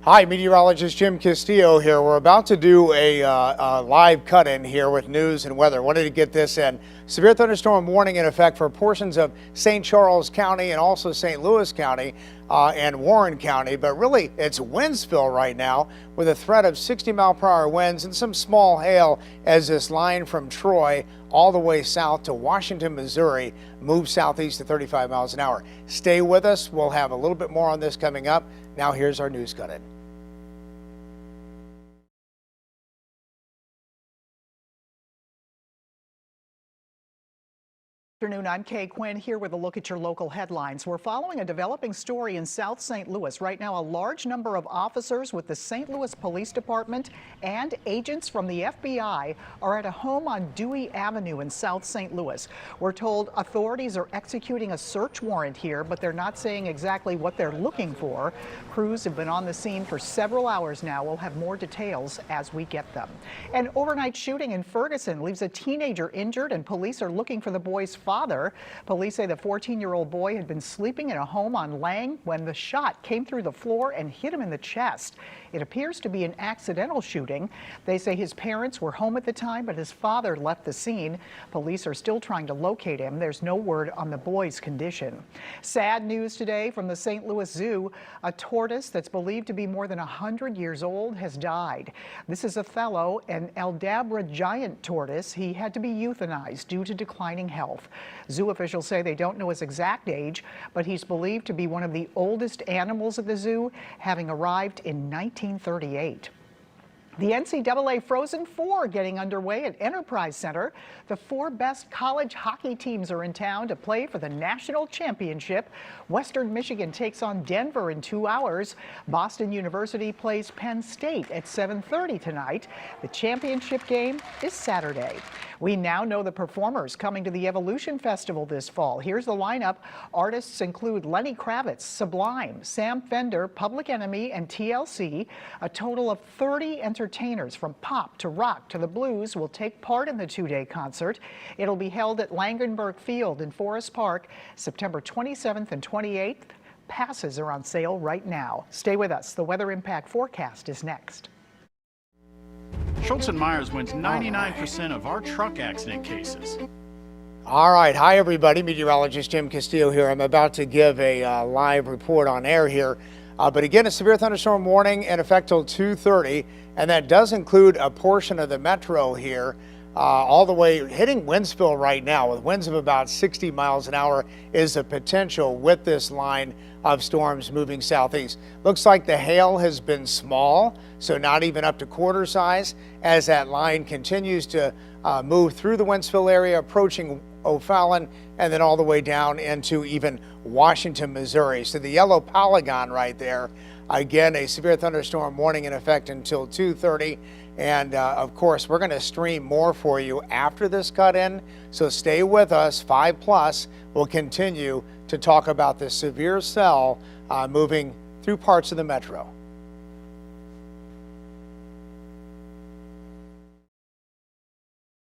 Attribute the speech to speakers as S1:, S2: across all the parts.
S1: Hi, meteorologist Jim Castillo here. We're about to do a live cut-in here with news and weather. Wanted to get this in. Severe thunderstorm warning in effect for portions of St. Charles County and also St. Louis County and Warren County. But really, it's windsville right now with a threat of 60-mile-per-hour winds and some small hail as this line from Troy all the way south to Washington, Missouri moves southeast to 35 miles an hour. Stay with us. We'll have a little bit more on this coming up. Now here's our news cut-in.
S2: Good afternoon, I'm Kay Quinn here with a look at your local headlines. We're following a developing story in South St. Louis. Right now, a large number of officers with the St. Louis Police Department and agents from the FBI are at a home on Dewey Avenue in South St. Louis. We're told authorities are executing a search warrant here, but they're not saying exactly what they're looking for. Crews have been on the scene for several hours now. We'll have more details as we get them. An overnight shooting in Ferguson leaves a teenager injured, and police are looking for the boy's father. Police say the 14-year-old boy had been sleeping in a home on Lang when the shot came through the floor and hit him in the chest. It appears to be an accidental shooting. They say his parents were home at the time, but his father left the scene. Police are still trying to locate him. There's no word on the boy's condition. Sad news today from the St. Louis Zoo. A tortoise that's believed to be more than 100 years old has died. This is Othello, an Aldabra giant tortoise. He had to be euthanized due to declining health. Zoo officials say they don't know his exact age, but he's believed to be one of the oldest animals at the zoo, having arrived in 1938. The NCAA Frozen Four getting underway at Enterprise Center. The four best college hockey teams are in town to play for the national championship. Western Michigan takes on Denver in 2 hours. Boston University plays Penn State at 7:30 tonight. The championship game is Saturday. We now know the performers coming to the Evolution Festival this fall. Here's the lineup. Artists include Lenny Kravitz, Sublime, Sam Fender, Public Enemy, and TLC. A total of 30 entertainers from pop to rock to the blues will take part in the two-day concert. It'll be held at Langenberg Field in Forest Park, September 27th and 28th. Passes are on sale right now. Stay with us. The weather impact forecast is next.
S3: Schultz & Myers wins 99% of our truck accident cases.
S1: All right. Hi, everybody. Meteorologist Jim Castillo here. I'm about to give a live report on air here. But again, a severe thunderstorm warning in effect till 2:30, and that does include a portion of the metro here, all the way hitting windsville right now with winds of about 60 miles an hour is the potential with this line of storms moving southeast. Looks like the hail has been small, so not even up to quarter size, as that line continues to move through the Wentzville area, approaching O'Fallon, and then all the way down into even Washington, Missouri. So the yellow polygon right there, again, a severe thunderstorm warning in effect until 2:30. And of course, we're going to stream more for you after this cut-in, so stay with us. 5+ will continue to talk about the severe cell moving through parts of the metro.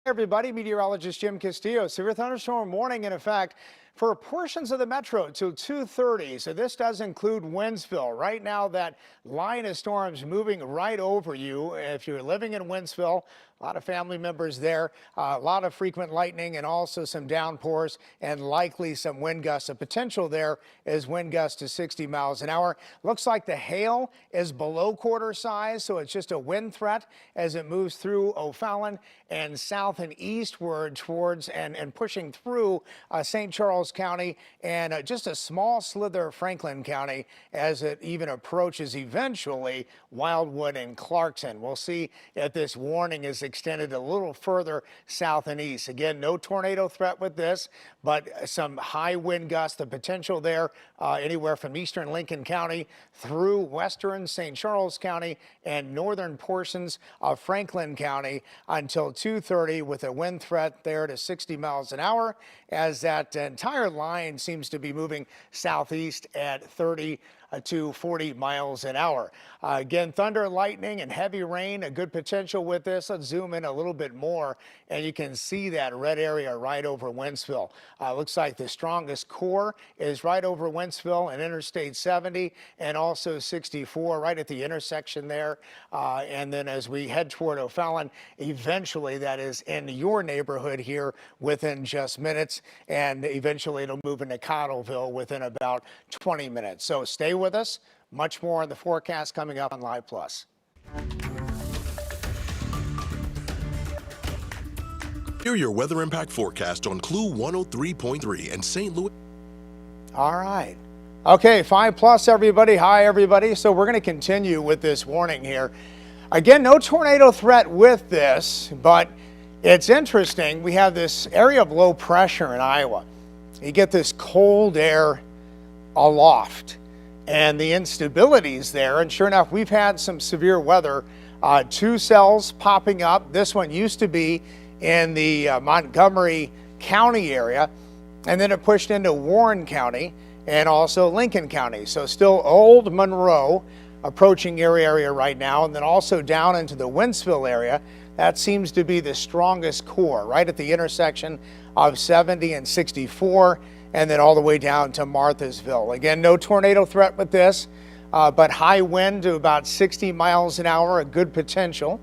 S1: Hey everybody, meteorologist Jim Castillo. Severe thunderstorm warning in effect for portions of the metro till 2:30. So this does include Wentzville. Right now, that line of storms moving right over you. If you're living in Wentzville, a lot of family members there, a lot of frequent lightning and also some downpours and likely some wind gusts. The potential there is wind gusts to 60 miles an hour. Looks like the hail is below quarter size, so it's just a wind threat as it moves through O'Fallon and south and eastward towards and pushing through St. Charles County and just a small slither of Franklin County as it even approaches eventually Wildwood and Clarkson. We'll see if this warning is extended a little further south and east. Again, no tornado threat with this, but some high wind gusts, the potential there anywhere from eastern Lincoln County through western St. Charles County and northern portions of Franklin County until 2:30, with a wind threat there to 60 miles an hour as that entire line seems to be moving southeast at 30 to 40 miles an hour. Again, thunder, lightning, and heavy rain, a good potential with this. Let's zoom in a little bit more, and you can see that red area right over Wentzville. Looks like the strongest core is right over Wentzville and Interstate 70 and also 64 right at the intersection there. And then as we head toward O'Fallon, eventually that is in your neighborhood here within just minutes, and eventually it'll move into Cottleville within about 20 minutes. So stay with us. Much more on the forecast coming up on Live Plus.
S4: Hear your weather impact forecast on Clue 103.3 and St. Louis.
S1: All right. Okay, 5 plus everybody. Hi everybody. So we're going to continue with this warning here. Again, no tornado threat with this, but it's interesting. We have this area of low pressure in Iowa. You get this cold air aloft and the instabilities there. And sure enough, we've had some severe weather. 2 cells popping up. This one used to be in the Montgomery County area, and then it pushed into Warren County and also Lincoln County. So still old Monroe approaching your area right now, and then also down into the Wentzville area. That seems to be the strongest core right at the intersection of 70 and 64, and then all the way down to Marthasville. Again, no tornado threat with this, but high wind to about 60 miles an hour, a good potential.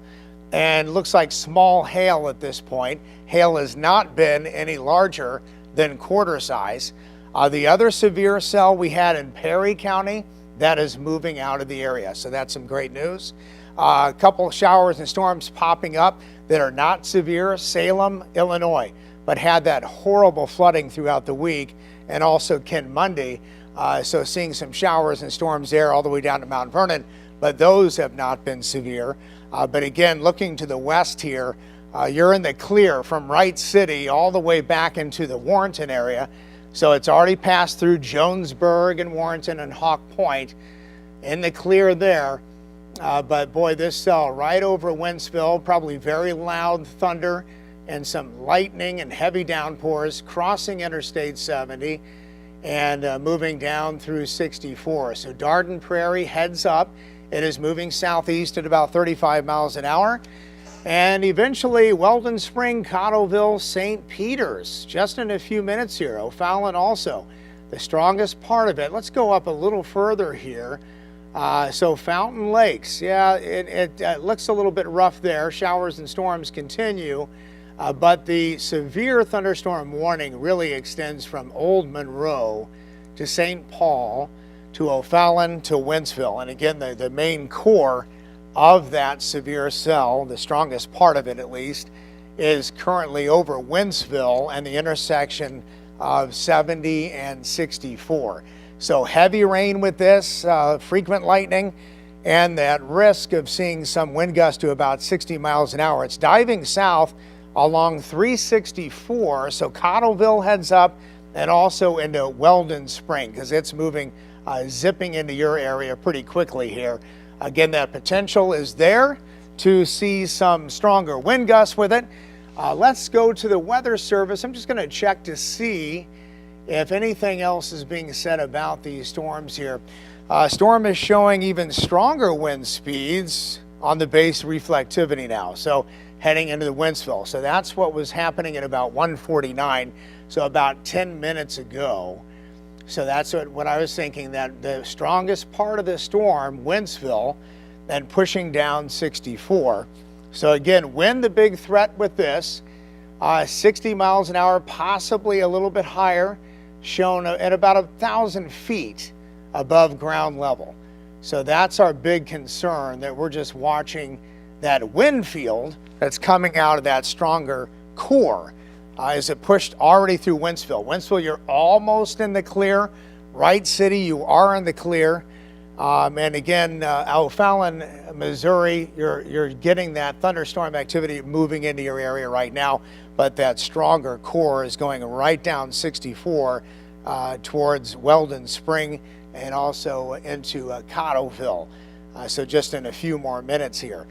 S1: And looks like small hail at this point. Hail has not been any larger than quarter size. The other severe cell we had in Perry County, that is moving out of the area. So that's some great news. A couple of showers and storms popping up that are not severe. Salem, Illinois, but had that horrible flooding throughout the week, and also Ken Mundy. So seeing some showers and storms there all the way down to Mount Vernon, but those have not been severe. But again, looking to the west here, you're in the clear from Wright City all the way back into the Warrenton area. So it's already passed through Jonesburg and Warrenton and Hawk Point, in the clear there. But boy, this cell right over Wentzville, probably very loud thunder and some lightning and heavy downpours crossing Interstate 70 and moving down through 64. So Darden Prairie heads up. It is moving southeast at about 35 miles an hour. And eventually Weldon Spring, Cottleville, St. Peters, just in a few minutes here. O'Fallon also, the strongest part of it. Let's go up a little further here. So Fountain Lakes, yeah, it looks a little bit rough there. Showers and storms continue, but the severe thunderstorm warning really extends from Old Monroe to St. Paul to O'Fallon to Wentzville. And again, the main core of that severe cell, the strongest part of it at least, is currently over Wentzville and the intersection of 70 and 64. So heavy rain with this, frequent lightning, and that risk of seeing some wind gusts to about 60 miles an hour. It's diving south along 364, so Cottleville heads up, and also into Weldon Spring, because it's moving, zipping into your area pretty quickly here. Again, that potential is there to see some stronger wind gusts with it. Let's go to the Weather Service. I'm just going to check to see if anything else is being said about these storms here. Storm is showing even stronger wind speeds on the base reflectivity now, so heading into the Wentzville. So that's what was happening at about 1:49, so about 10 minutes ago. So that's what I was thinking, that the strongest part of the storm, Wentzville, and pushing down 64. So again, wind the big threat with this, 60 miles an hour, possibly a little bit higher, shown at about 1,000 feet above ground level. So that's our big concern, that we're just watching that wind field that's coming out of that stronger core. Is it pushed already through Wentzville? Wentzville, you're almost in the clear. Wright City, you are in the clear. And again, O'Fallon, Missouri, you're getting that thunderstorm activity moving into your area right now, but that stronger core is going right down 64 towards Weldon Spring and also into Cottleville. So just in a few more minutes here.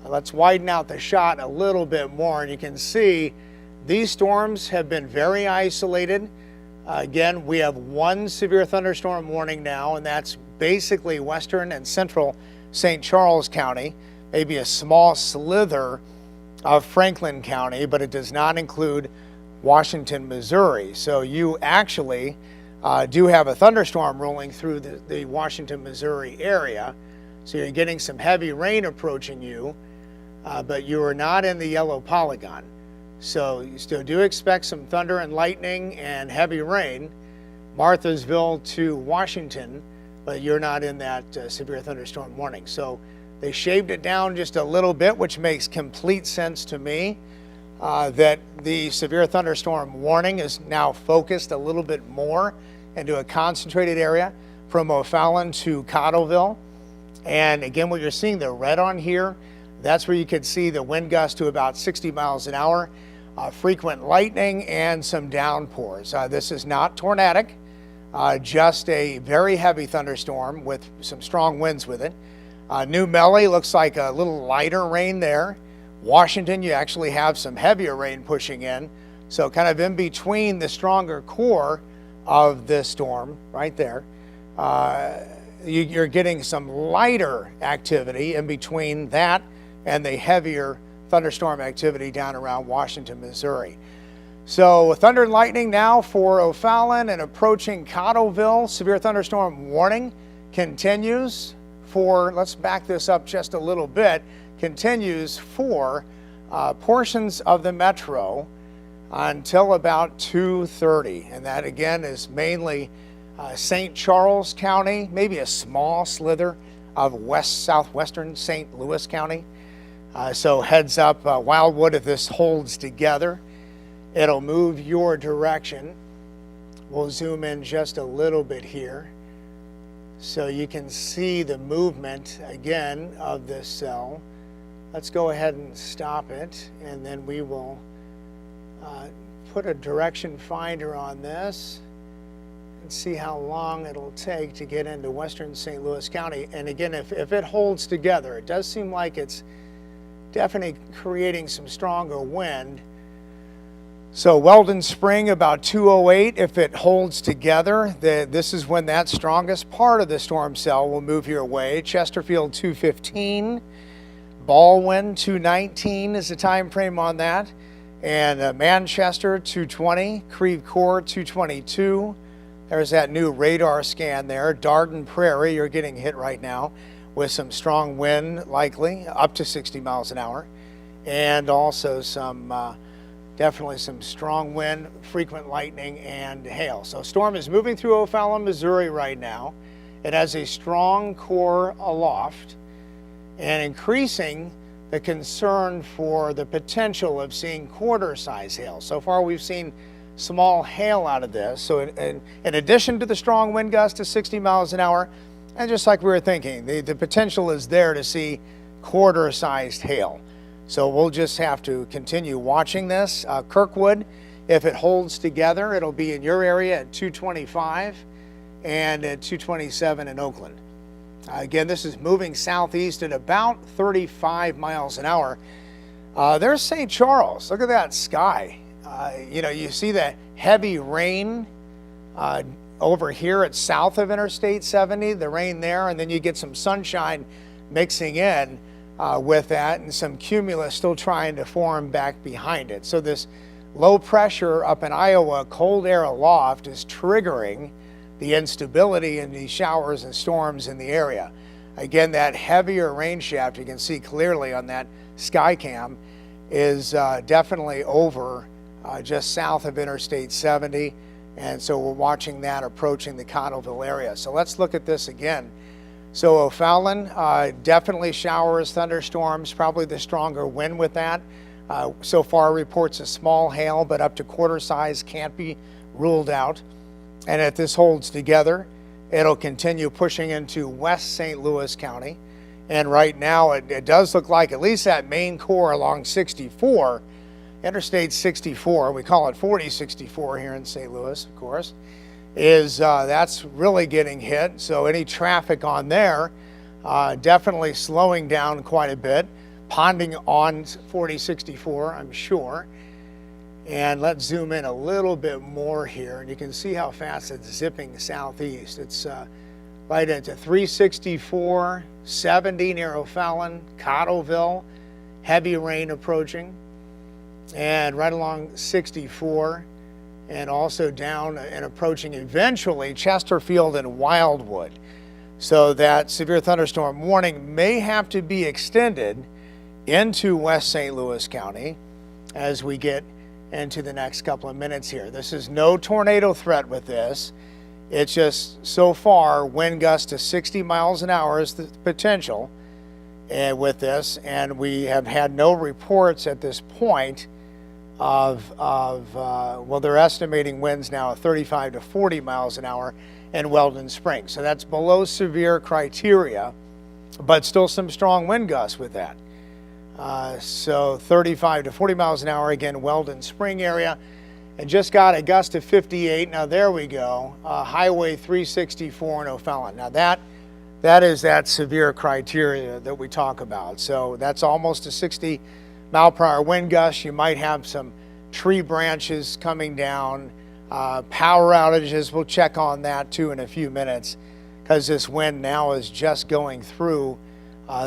S1: Let's widen out the shot a little bit more, and you can see these storms have been very isolated. Again, we have one severe thunderstorm warning now, and that's basically western and central St. Charles County, maybe a small slither of Franklin County, but it does not include Washington, Missouri. So you actually do have a thunderstorm rolling through the Washington, Missouri area. So you're getting some heavy rain approaching you, but you are not in the yellow polygon. So you still do expect some thunder and lightning and heavy rain, Marthasville to Washington, but you're not in that severe thunderstorm warning. So they shaved it down just a little bit, which makes complete sense to me, that the severe thunderstorm warning is now focused a little bit more into a concentrated area from O'Fallon to Cottleville. And again, what you're seeing, the red on here, that's where you could see the wind gust to about 60 miles an hour, frequent lightning and some downpours. This is not tornadic, just a very heavy thunderstorm with some strong winds with it. New Melly looks like a little lighter rain there. Washington, you actually have some heavier rain pushing in. So kind of in between the stronger core of this storm right there, you're getting some lighter activity in between that and the heavier thunderstorm activity down around Washington, Missouri. So thunder and lightning now for O'Fallon and approaching Cottleville. Severe thunderstorm warning continues for, let's back this up just a little bit, continues for portions of the metro until about 2:30. And that again is mainly St. Charles County, maybe a small slither of southwestern St. Louis County. So heads up, Wildwood, if this holds together, it'll move your direction. We'll zoom in just a little bit here so you can see the movement again of this cell. Let's go ahead and stop it, and then we will put a direction finder on this and see how long it'll take to get into western St. Louis County. And again, if it holds together, it does seem like it's definitely creating some stronger wind. So Weldon Spring about 2:08, if it holds together, this is when that strongest part of the storm cell will move your way. Chesterfield 2:15, Baldwin 2:19 is the time frame on that, and Manchester 2:20, Creve Coeur 2:22. There's that new radar scan there. Darden Prairie, you're getting hit right now with some strong wind, likely up to 60 miles an hour, and also some definitely some strong wind, frequent lightning, and hail. So storm is moving through O'Fallon, Missouri right now. It has a strong core aloft and increasing the concern for the potential of seeing quarter-size hail. So far we've seen small hail out of this. So in addition to the strong wind gust to 60 miles an hour, and just like we were thinking, the potential is there to see quarter-sized hail. So we'll just have to continue watching this. Kirkwood, if it holds together, it'll be in your area at 2:25 and at 2:27 in Oakland. Again, this is moving southeast at about 35 miles an hour. There's St. Charles. Look at that sky. You see that heavy rain over here at south of Interstate 70, the rain there, and then you get some sunshine mixing in with that, and some cumulus still trying to form back behind it. So this low pressure up in Iowa, cold air aloft, is triggering the instability in these showers and storms in the area. Again, that heavier rain shaft, you can see clearly on that sky cam, is definitely over just south of Interstate 70. And so we're watching that approaching the Cottleville area. So let's look at this again. So O'Fallon, definitely showers, thunderstorms, probably the stronger wind with that. So far reports of small hail, but up to quarter size can't be ruled out. And if this holds together, it'll continue pushing into West St. Louis County. And right now it does look like at least that main core along 64, Interstate 64, we call it 4064 here in St. Louis, of course, is that's really getting hit. So any traffic on there definitely slowing down quite a bit, ponding on 4064, I'm sure. And let's zoom in a little bit more here, and you can see how fast it's zipping southeast. It's right at 364, 70 near O'Fallon, Cottleville, heavy rain approaching, and right along 64, and also down and approaching eventually Chesterfield and Wildwood. So that severe thunderstorm warning may have to be extended into West St. Louis County as we get into the next couple of minutes here. This is no tornado threat with this. It's just so far wind gusts to 60 miles an hour is the potential with this, and we have had no reports at this point of well, they're estimating winds now of 35 to 40 miles an hour in Weldon Springs. So that's below severe criteria, but still some strong wind gusts with that. So 35 to 40 miles an hour, again, Weldon Spring area, and just got a gust of 58. Now there we go, Highway 364 in O'Fallon. Now that is that severe criteria that we talk about. So that's almost a 60 mile per hour wind gust. You might have some tree branches coming down, power outages. We'll check on that too in a few minutes, because this wind now is just going through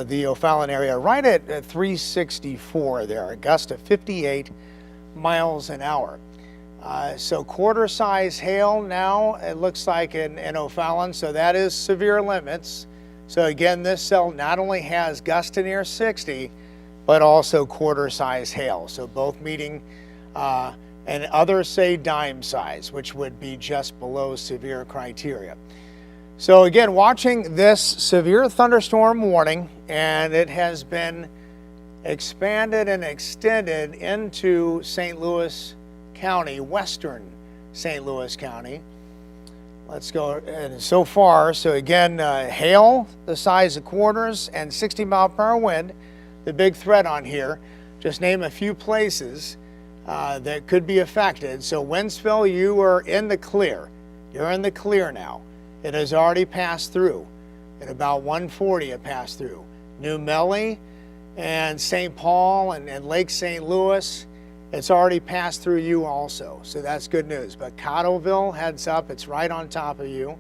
S1: the O'Fallon area right at 364 there, a gust of 58 miles an hour. So quarter size hail now, it looks like in O'Fallon, so that is severe limits. So again, this cell not only has gusts to near 60, but also quarter size hail. So both meeting, and others say dime size, which would be just below severe criteria. So again, watching this severe thunderstorm warning, and it has been expanded and extended into St. Louis County, western St. Louis County. Let's go, and so far, so again, hail the size of quarters and 60 mile per hour wind, the big threat on here. Just name a few places that could be affected. So Wentzville, you are in the clear. You're in the clear now. It has already passed through. At about 1:40 it passed through. New Melly and St. Paul and Lake St. Louis, it's already passed through you also. So that's good news. But Cottleville, heads up, it's right on top of you.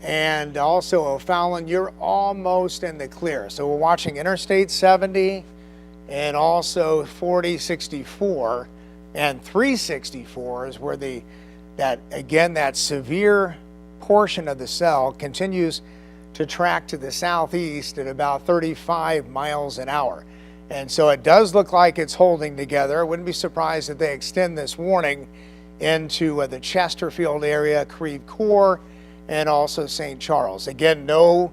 S1: And also O'Fallon, you're almost in the clear. So we're watching Interstate 70 and also 4064 and 364 is where that severe portion of the cell continues to track to the southeast at about 35 miles an hour. And so it does look like it's holding together. I wouldn't be surprised if they extend this warning into the Chesterfield area, Creve Coeur, and also St. Charles. Again, no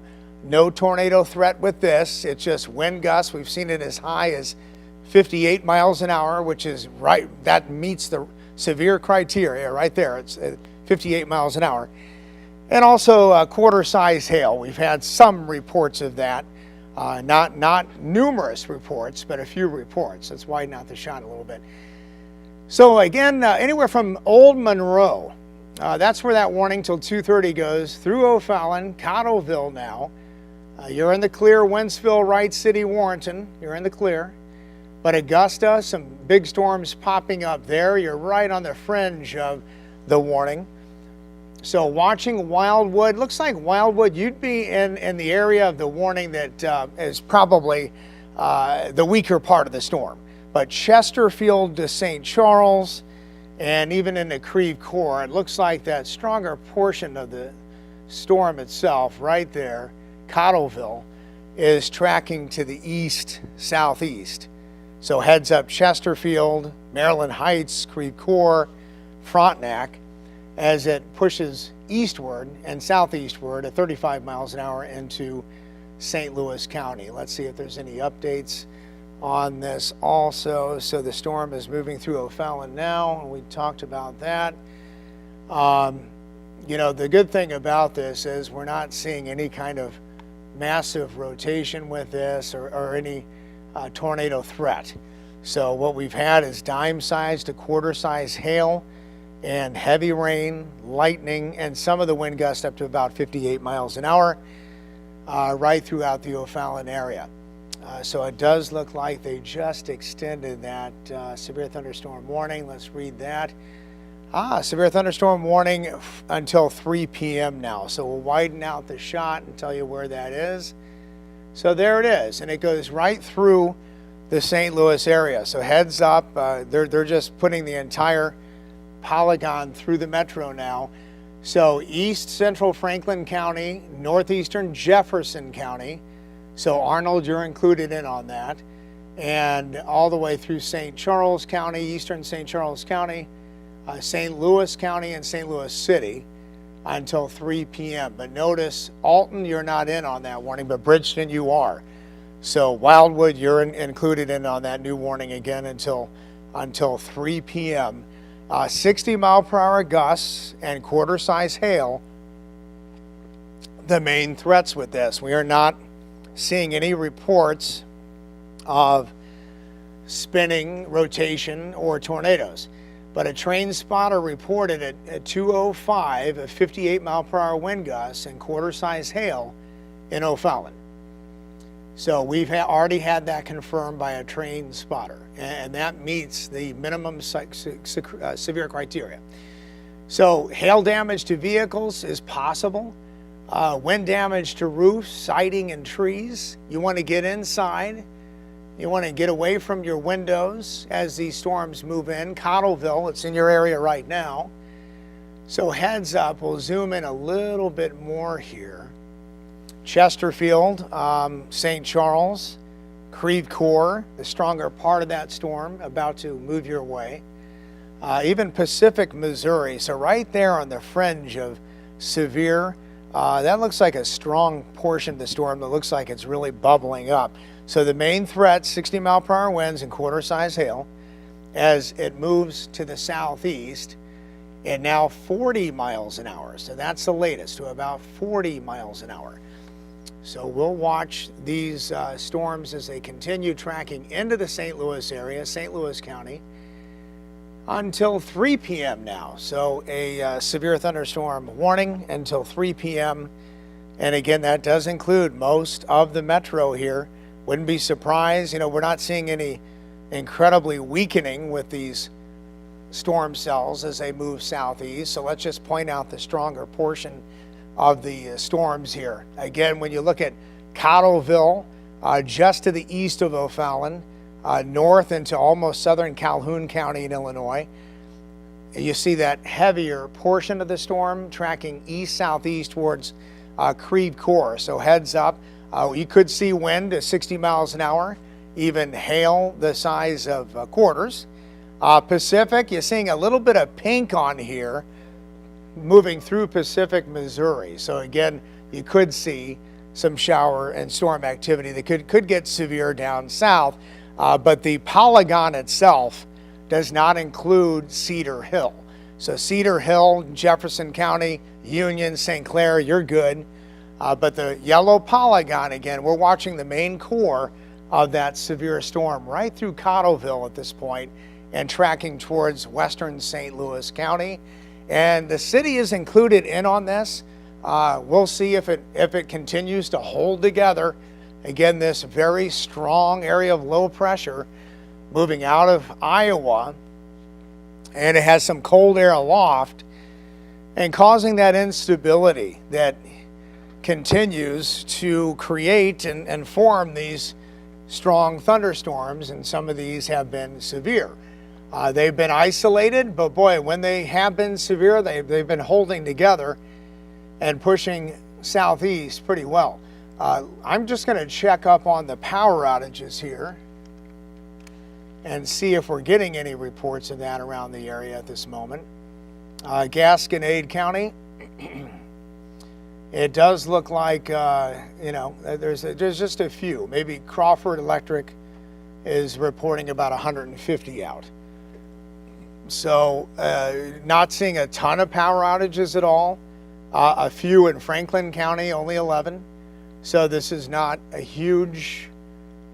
S1: tornado threat with this. It's just wind gusts. We've seen it as high as 58 miles an hour, which is right, that meets the severe criteria right there. It's 58 miles an hour. And also quarter size hail. We've had some reports of that. Not numerous reports, but a few reports. Let's widen out the shot a little bit. So again, anywhere from Old Monroe, that's where that warning till 2:30 goes, through O'Fallon, Cottleville now. You're in the clear, Wentzville, Wright City, Warrenton, you're in the clear. But Augusta, some big storms popping up there. You're right on the fringe of the warning. So watching Wildwood, looks like Wildwood, you'd be in the area of the warning that is probably the weaker part of the storm. But Chesterfield to St. Charles and even into Creve Coeur, it looks like that stronger portion of the storm itself right there, Cottleville, is tracking to the east, southeast. So heads up Chesterfield, Maryland Heights, Creve Coeur, Frontenac, as it pushes eastward and southeastward at 35 miles an hour into St. Louis County. Let's see if there's any updates on this also. So the storm is moving through O'Fallon now, and we talked about that. You know, the good thing about this is we're not seeing any kind of massive rotation with this or any tornado threat. So what we've had is dime size to quarter size hail and heavy rain, lightning, and some of the wind gusts up to about 58 miles an hour right throughout the O'Fallon area. So it does look like they just extended that severe thunderstorm warning. Let's read that. Severe thunderstorm warning until 3 p.m. now. So we'll widen out the shot and tell you where that is. So there it is, and it goes right through the St. Louis area. So heads up, they're just putting the entire polygon through the metro now. So east central Franklin County, northeastern Jefferson County. So Arnold, you're included in on that. And all the way through St. Charles County, eastern St. Charles County, St. Louis County, and St. Louis City until 3 p.m. But notice, Alton, you're not in on that warning, but Bridgeton, you are. So Wildwood, you're included in on that new warning again until 3 p.m. 60-mile-per-hour gusts and quarter-size hail, the main threats with this. We are not seeing any reports of spinning, rotation, or tornadoes. But a train spotter reported at 2:05 a 58-mile-per-hour wind gusts and quarter-size hail in O'Fallon. So we've already had that confirmed by a train spotter, and that meets the minimum severe criteria. So hail damage to vehicles is possible. Wind damage to roofs, siding, and trees. You want to get inside. You want to get away from your windows as these storms move in. Cottleville, it's in your area right now. So heads up, we'll zoom in a little bit more here. Chesterfield, St. Charles, Creve Coeur, the stronger part of that storm about to move your way. Even Pacific, Missouri, so right there on the fringe of severe. That looks like a strong portion of the storm that looks like it's really bubbling up. So the main threat, 60-mile-per-hour winds and quarter-size hail as it moves to the southeast, and now 40 miles an hour. So that's the latest, to about 40 miles an hour. So we'll watch these storms as they continue tracking into the St. Louis area, St. Louis County, until 3 p.m. now. So a severe thunderstorm warning until 3 p.m. And again, that does include most of the metro here. Wouldn't be surprised, we're not seeing any incredibly weakening with these storm cells as they move southeast. So let's just point out the stronger portion of the storms here. Again, when you look at Cottleville, just to the east of O'Fallon, north into almost southern Calhoun County in Illinois, you see that heavier portion of the storm tracking east-southeast towards Creve Coeur. So heads up. You could see wind at 60 miles an hour, even hail the size of quarters. Pacific, you're seeing a little bit of pink on here moving through Pacific, Missouri. So again, you could see some shower and storm activity that could get severe down south. But the polygon itself does not include Cedar Hill. So Cedar Hill, Jefferson County, Union, St. Clair, you're good. But the yellow polygon, again, we're watching the main core of that severe storm right through Cottleville at this point and tracking towards western St. Louis County. And the city is included in on this. We'll see if it continues to hold together. Again, this very strong area of low pressure moving out of Iowa, and it has some cold air aloft and causing that instability that continues to create and form these strong thunderstorms, and some of these have been severe. They've been isolated, but boy, when they have been severe, they've been holding together and pushing southeast pretty well. I'm just going to check up on the power outages here and see if we're getting any reports of that around the area at this moment. Gasconade County, it does look like, there's just a few. Maybe Crawford Electric is reporting about 150 out. So not seeing a ton of power outages at all. A few in Franklin County, only 11. So this is not a huge,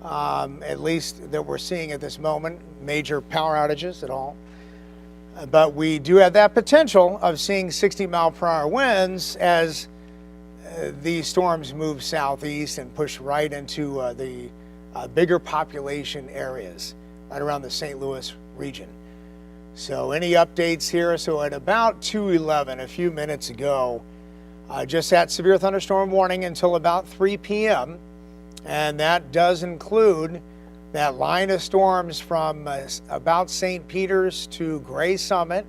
S1: at least that we're seeing at this moment, major power outages at all. But we do have that potential of seeing 60-mile-per-hour winds as these storms move southeast and push right into the bigger population areas right around the St. Louis region. So any updates here? So at about 2:11, a few minutes ago, just that severe thunderstorm warning until about 3 p.m. And that does include that line of storms from about St. Peter's to Gray Summit.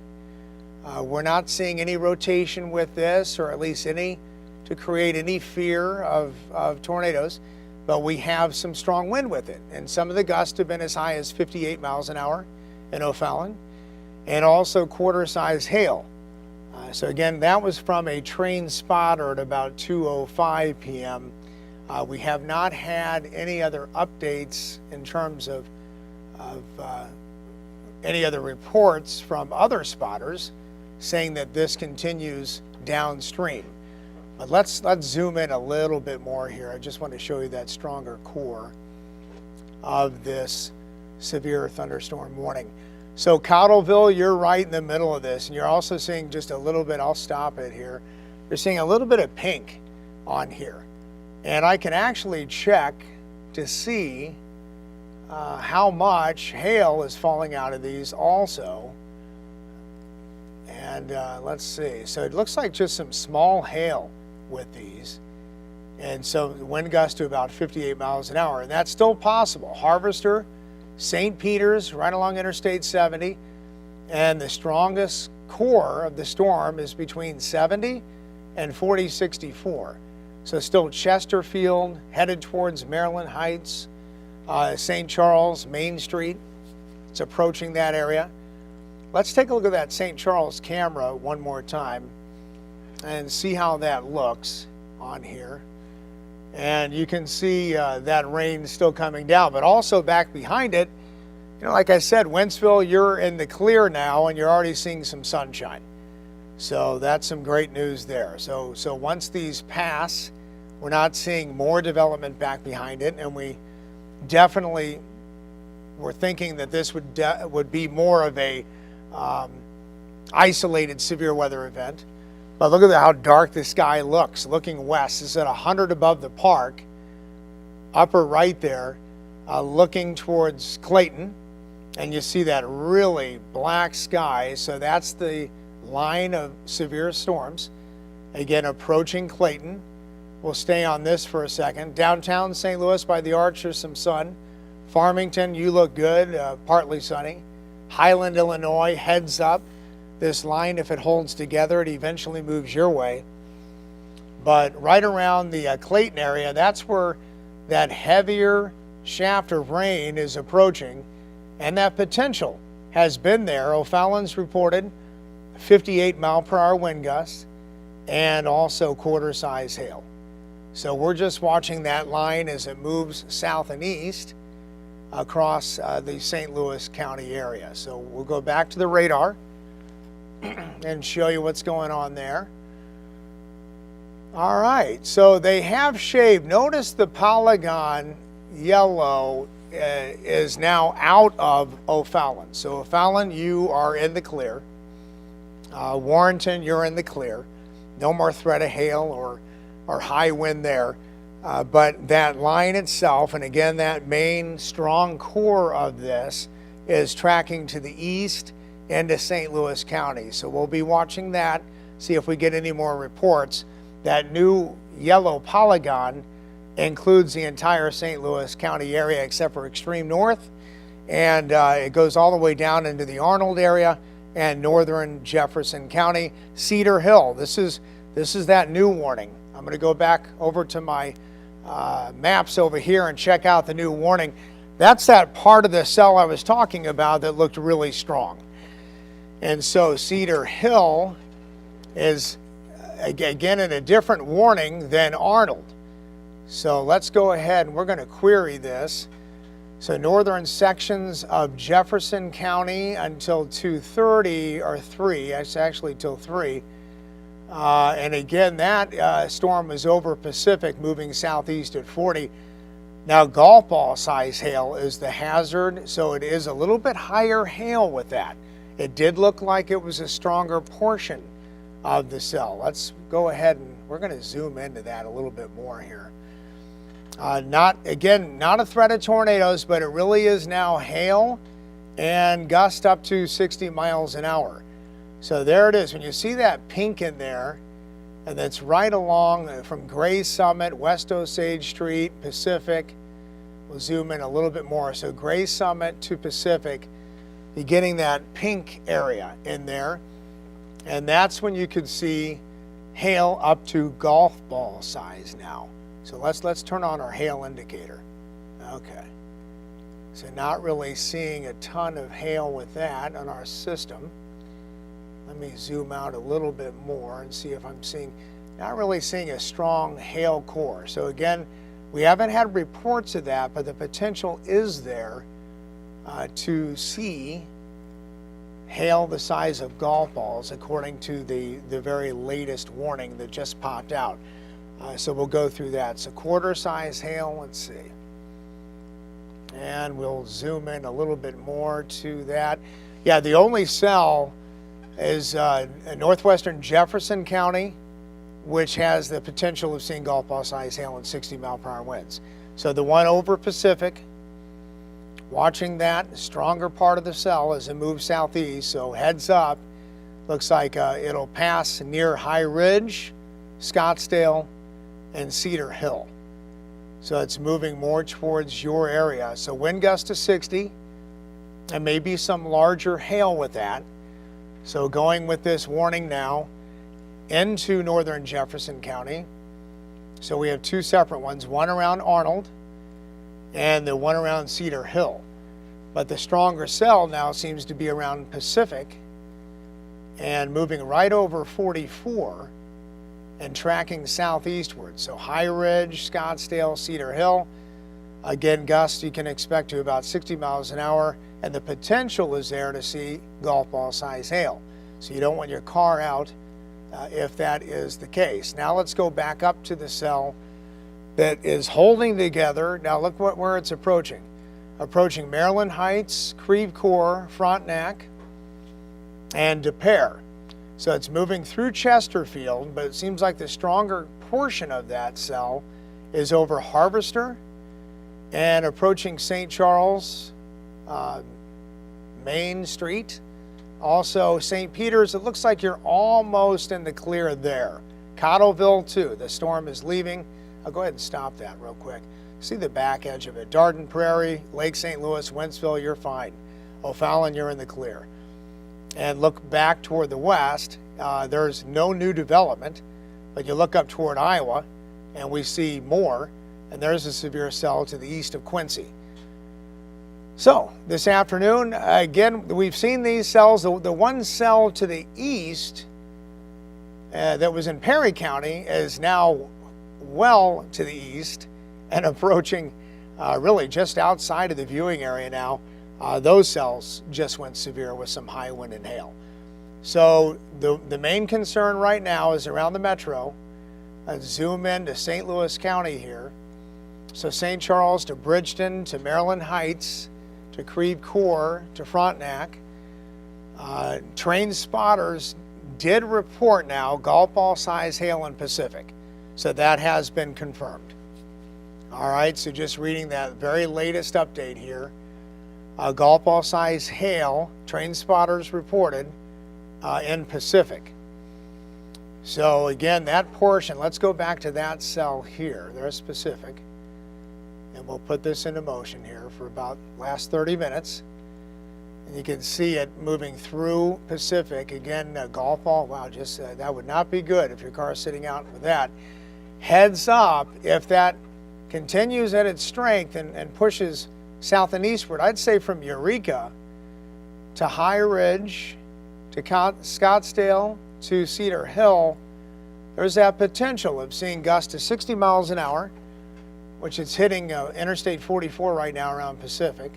S1: We're not seeing any rotation with this, or at least any to create any fear of tornadoes, but we have some strong wind with it. And some of the gusts have been as high as 58 miles an hour in O'Fallon, and also quarter-size hail. So again, that was from a train spotter at about 2:05 p.m. We have not had any other updates in terms of any other reports from other spotters saying that this continues downstream. But let's zoom in a little bit more here. I just want to show you that stronger core of this severe thunderstorm warning. So Cottleville, you're right in the middle of this, and you're also seeing just a little bit, I'll stop it here. You're seeing a little bit of pink on here. And I can actually check to see how much hail is falling out of these also. And let's see, so it looks like just some small hail with these. And so wind gusts to about 58 miles an hour, and that's still possible. Harvester, St. Peter's, right along Interstate 70, and the strongest core of the storm is between 70 and 4064. So still Chesterfield, headed towards Maryland Heights, St. Charles, Main Street. It's approaching that area. Let's take a look at that St. Charles camera one more time and see how that looks on here. And you can see that rain still coming down, but also back behind it, you know, like I said, Wentzville, you're in the clear now and you're already seeing some sunshine. So that's some great news there. So once these pass, we're not seeing more development back behind it, and we definitely were thinking that this would be more of a isolated severe weather event. But look at how dark the sky looks, looking west. It's at 100 above the park, upper right there, looking towards Clayton. And you see that really black sky. So that's the line of severe storms. Again, approaching Clayton. We'll stay on this for a second. Downtown St. Louis by the Arch, there's some sun. Farmington, you look good, partly sunny. Highland, Illinois, heads up. This line, if it holds together, it eventually moves your way. But right around the Clayton area, that's where that heavier shaft of rain is approaching, and that potential has been there. O'Fallon's reported 58 mile per hour wind gusts and also quarter-size hail. So we're just watching that line as it moves south and east across the St. Louis County area. So we'll go back to the radar and show you what's going on there. All right, so they have shaved. Notice the polygon yellow is now out of O'Fallon. So O'Fallon, you are in the clear. Warrenton, you're in the clear. No more threat of hail or high wind there. But that line itself, and again, that main strong core of this is tracking to the east into St. Louis County. So we'll be watching that, see if we get any more reports. That new yellow polygon includes the entire St. Louis County area except for extreme north, and it goes all the way down into the Arnold area and northern Jefferson County. Cedar Hill, this is that new warning. I'm going to go back over to my maps over here and check out the new warning. That's that part of the cell I was talking about that looked really strong. And so Cedar Hill is, again, in a different warning than Arnold. So let's go ahead and we're going to query this. So northern sections of Jefferson County until 2:30 or 3, it's actually till 3. And again, that storm is over Pacific, moving southeast at 40. Now, golf ball size hail is the hazard, so it is a little bit higher hail with that. It did look like it was a stronger portion of the cell. Let's go ahead and we're going to zoom into that a little bit more here. Not a threat of tornadoes, but it really is now hail and gust up to 60 miles an hour. So there it is. When you see that pink in there, and that's right along from Gray Summit, West Osage Street, Pacific. We'll zoom in a little bit more. So Gray Summit to Pacific, you're getting that pink area in there. And that's when you could see hail up to golf ball size now. So let's turn on our hail indicator. Okay. So not really seeing a ton of hail with that on our system. Let me zoom out a little bit more and see if I'm seeing, not really seeing a strong hail core. So again, we haven't had reports of that, but the potential is there to see hail the size of golf balls according to the very latest warning that just popped out. So we'll go through that. So quarter size hail, let's see. And we'll zoom in a little bit more to that. Yeah, the only cell is northwestern Jefferson County, which has the potential of seeing golf ball size hail and 60-mile-per-hour winds. So the one over Pacific, watching that, the stronger part of the cell as it moves southeast, so heads up, looks like it'll pass near High Ridge, Scottsdale, and Cedar Hill. So it's moving more towards your area. So wind gust to 60, and maybe some larger hail with that. So going with this warning now into northern Jefferson County. So we have two separate ones, one around Arnold and the one around Cedar Hill. But the stronger cell now seems to be around Pacific and moving right over 44 and tracking southeastward. So High Ridge, Scottsdale, Cedar Hill. Again, gusts you can expect to about 60 miles an hour, and the potential is there to see golf ball size hail. So you don't want your car out if that is the case. Now let's go back up to the cell that is holding together. Now look where it's approaching. Approaching Maryland Heights, Creve Coeur, Frontenac, and Des Peres. So it's moving through Chesterfield, but it seems like the stronger portion of that cell is over Harvester and approaching St. Charles, Main Street. Also St. Peter's, it looks like you're almost in the clear there. Cottleville too, the storm is leaving. I'll go ahead and stop that real quick. See the back edge of it. Darden Prairie, Lake St. Louis, Wentzville, you're fine. O'Fallon, you're in the clear. And look back toward the west, there's no new development, but you look up toward Iowa and we see more, and there's a severe cell to the east of Quincy. So this afternoon, again, we've seen these cells. The one cell to the east that was in Perry County is now well to the east and approaching really just outside of the viewing area now. Those cells just went severe with some high wind and hail. So the main concern right now is around the metro. Zoom in to St. Louis County here. So St. Charles to Bridgeton to Maryland Heights to Creve Coeur to Frontenac. Train spotters did report now golf ball size hail in Pacific. So that has been confirmed. All right, so just reading that very latest update here. Golf ball size hail, train spotters reported in Pacific. So again, that portion, let's go back to that cell here. There's Pacific. And we'll put this into motion here for about last 30 minutes. And you can see it moving through Pacific. Again, golf ball, wow, just that would not be good if your car is sitting out with that. Heads up, if that continues at its strength and pushes south and eastward, I'd say from Eureka to High Ridge to Scottsdale to Cedar Hill, there's that potential of seeing gusts to 60 miles an hour, which is hitting Interstate 44 right now around Pacific,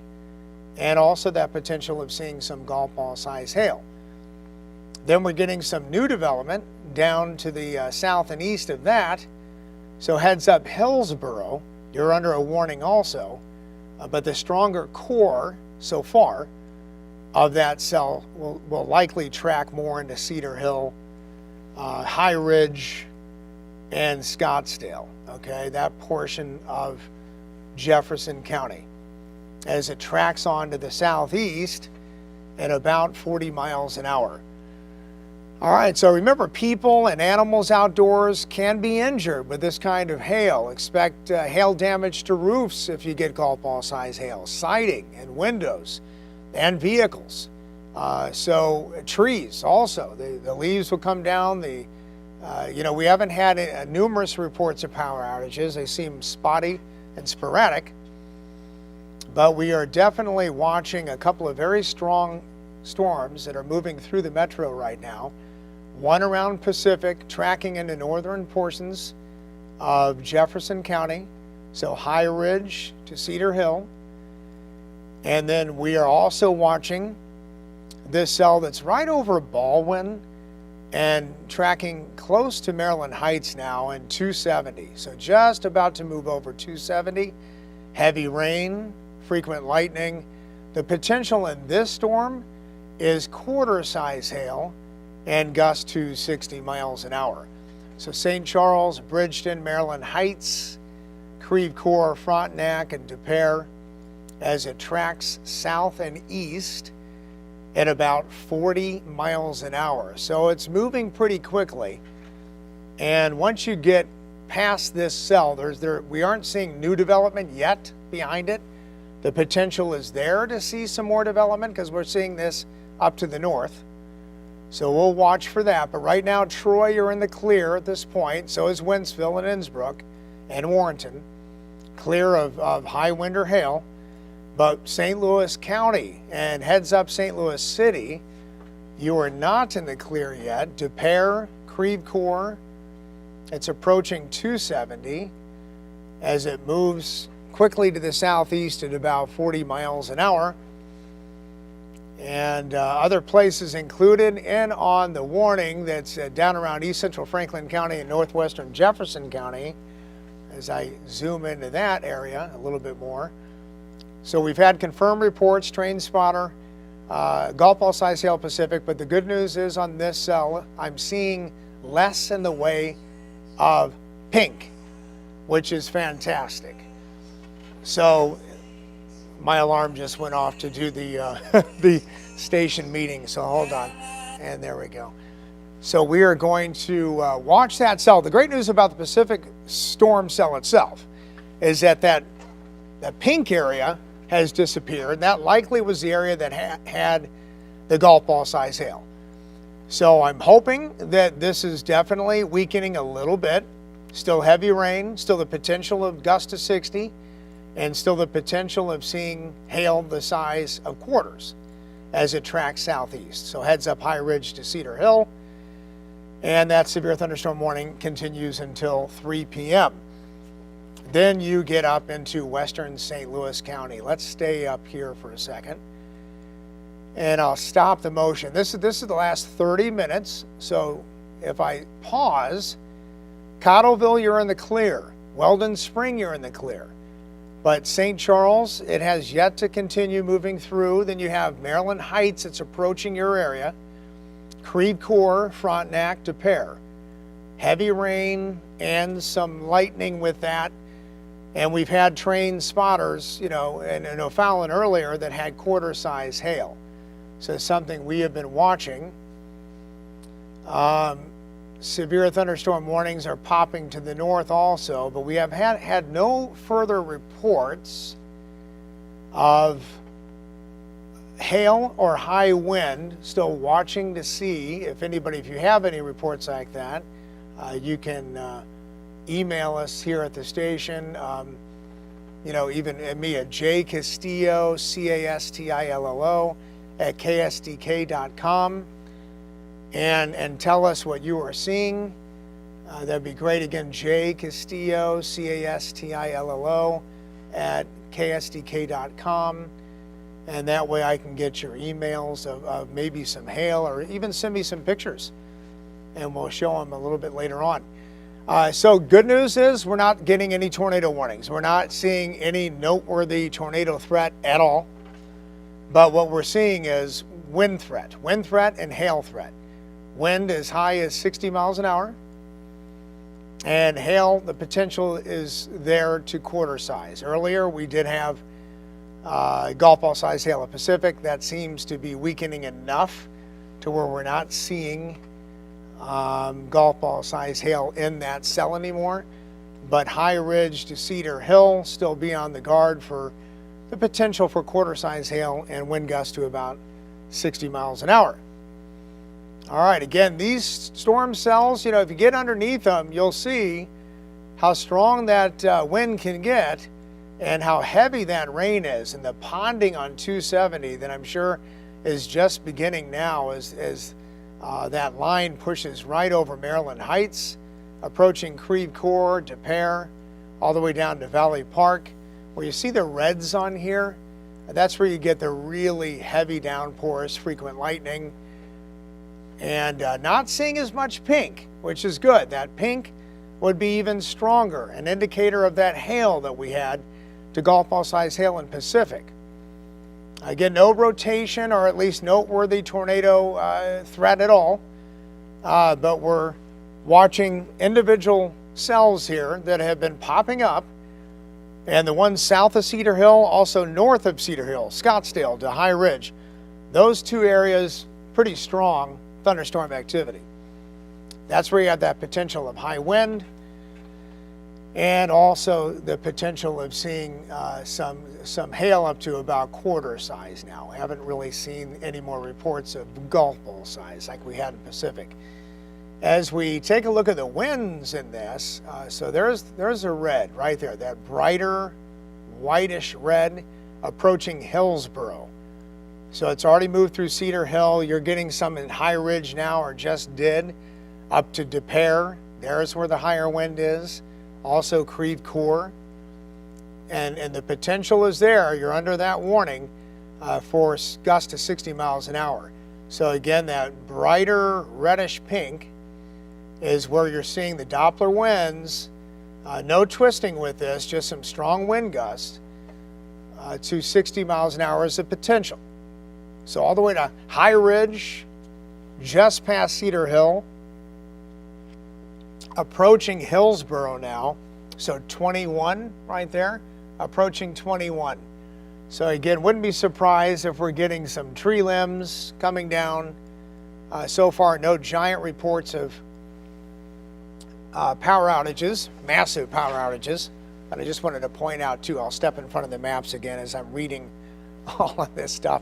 S1: and also that potential of seeing some golf ball size hail. Then we're getting some new development down to the south and east of that. So heads up Hillsboro, you're under a warning also, but the stronger core so far of that cell will likely track more into Cedar Hill, High Ridge, and Scottsdale. Okay, that portion of Jefferson County as it tracks on to the southeast at about 40 miles an hour. All right, so remember, people and animals outdoors can be injured with this kind of hail. Expect hail damage to roofs if you get golf ball size hail, siding and windows and vehicles. So trees also, the leaves will come down. We haven't had numerous reports of power outages. They seem spotty and sporadic, but we are definitely watching a couple of very strong storms that are moving through the metro right now. One around Pacific, tracking into northern portions of Jefferson County, so High Ridge to Cedar Hill. And then we are also watching this cell that's right over Baldwin and tracking close to Maryland Heights now in 270. So just about to move over 270. Heavy rain, frequent lightning. The potential in this storm is quarter-size hail and gusts to 60 miles an hour. So St. Charles, Bridgeton, Maryland Heights, Creve Coeur, Frontenac, and Des Peres as it tracks south and east at about 40 miles an hour. So it's moving pretty quickly. And once you get past this cell, we aren't seeing new development yet behind it. The potential is there to see some more development because we're seeing this up to the north. So we'll watch for that. But right now, Troy, you're in the clear at this point. So is Wentzville and Innsbrook and Warrenton, clear of high wind or hail. But St. Louis County and heads up St. Louis City, you are not in the clear yet. Des Peres, Creve Coeur, it's approaching 270 as it moves quickly to the southeast at about 40 miles an hour. And other places included in on the warning that's down around east central Franklin County and northwestern Jefferson County, as I zoom into that area a little bit more. So we've had confirmed reports, train spotter, golf ball size hail Pacific, but the good news is on this cell, I'm seeing less in the way of pink, which is fantastic. So my alarm just went off to do the the station meeting, so hold on, and there we go. So we are going to watch that cell. The great news about the Pacific storm cell itself is that that pink area has disappeared. That likely was the area that had the golf ball size hail. So I'm hoping that this is definitely weakening a little bit. Still heavy rain, still the potential of gusts to 60, and still the potential of seeing hail the size of quarters as it tracks southeast. So heads up High Ridge to Cedar Hill, and that severe thunderstorm warning continues until 3 p.m. Then you get up into western St. Louis County. Let's stay up here for a second, and I'll stop the motion. This is the last 30 minutes, so if I pause, Cottleville, you're in the clear. Weldon Spring, you're in the clear. But St. Charles, it has yet to continue moving through. Then you have Maryland Heights, it's approaching your area. Creve Coeur, Frontenac, Des Peres. Heavy rain and some lightning with that. And we've had train spotters, and O'Fallon earlier that had quarter-size hail. So it's something we have been watching. Severe thunderstorm warnings are popping to the north also, but we have had no further reports of hail or high wind. Still watching to see if you have any reports like that, you can email us here at the station. Even me at J Castillo, Castillo at ksdk.com. And tell us what you are seeing. That'd be great. Again, J Castillo, Castillo at ksdk.com. And that way I can get your emails of maybe some hail, or even send me some pictures, and we'll show them a little bit later on. So good news is we're not getting any tornado warnings. We're not seeing any noteworthy tornado threat at all. But what we're seeing is wind threat and hail threat. Wind as high as 60 miles an hour. And hail, the potential is there to quarter size. Earlier, we did have golf ball size hail at Pacific. That seems to be weakening enough to where we're not seeing golf ball size hail in that cell anymore. But High Ridge to Cedar Hill, still be on the guard for the potential for quarter size hail and wind gusts to about 60 miles an hour. All right, again, these storm cells, you know, if you get underneath them, you'll see how strong that wind can get and how heavy that rain is. And the ponding on 270 that I'm sure is just beginning now as that line pushes right over Maryland Heights, approaching Creve Coeur, De Pere, all the way down to Valley Park. Where you see the reds on here, that's where you get the really heavy downpours, frequent lightning, and not seeing as much pink, which is good. That pink would be even stronger, an indicator of that hail that we had to golf ball size hail in Pacific. Again, no rotation or at least noteworthy tornado threat at all, but we're watching individual cells here that have been popping up, and the ones south of Cedar Hill, also north of Cedar Hill, Scottsdale to High Ridge. Those two areas, pretty strong thunderstorm activity. That's where you have that potential of high wind and also the potential of seeing some hail up to about quarter size now. We haven't really seen any more reports of golf ball size like we had in Pacific. As we take a look at the winds in this, so there's a red right there, that brighter whitish red approaching Hillsboro. So it's already moved through Cedar Hill. You're getting some in High Ridge now, or just did, up to De Pere. There's where the higher wind is. Also Creve Coeur. And the potential is there. You're under that warning for gusts to 60 miles an hour. So again, that brighter reddish pink is where you're seeing the Doppler winds. No twisting with this, just some strong wind gusts to 60 miles an hour is the potential. So all the way to High Ridge, just past Cedar Hill, approaching Hillsboro now. So 21 right there, approaching 21. So again, wouldn't be surprised if we're getting some tree limbs coming down. So far, no giant reports of power outages, massive power outages. But I just wanted to point out too, I'll step in front of the maps again as I'm reading all of this stuff.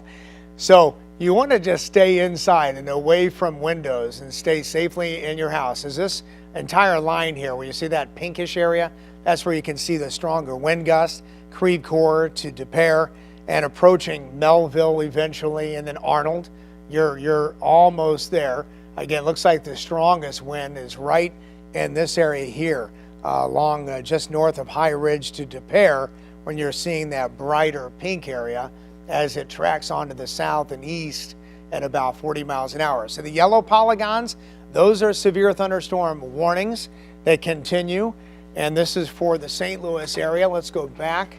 S1: So you want to just stay inside and away from windows and stay safely in your house. Is this entire line here where you see that pinkish area? That's where you can see the stronger wind gusts, Creve Coeur to De Pere, and approaching Melville eventually, and then Arnold. You're almost there. Again, looks like the strongest wind is right in this area here, along just north of High Ridge to De Pere, when you're seeing that brighter pink area as it tracks onto the south and east at about 40 miles an hour. So the yellow polygons, those are severe thunderstorm warnings that continue, and this is for the St. Louis area. Let's go back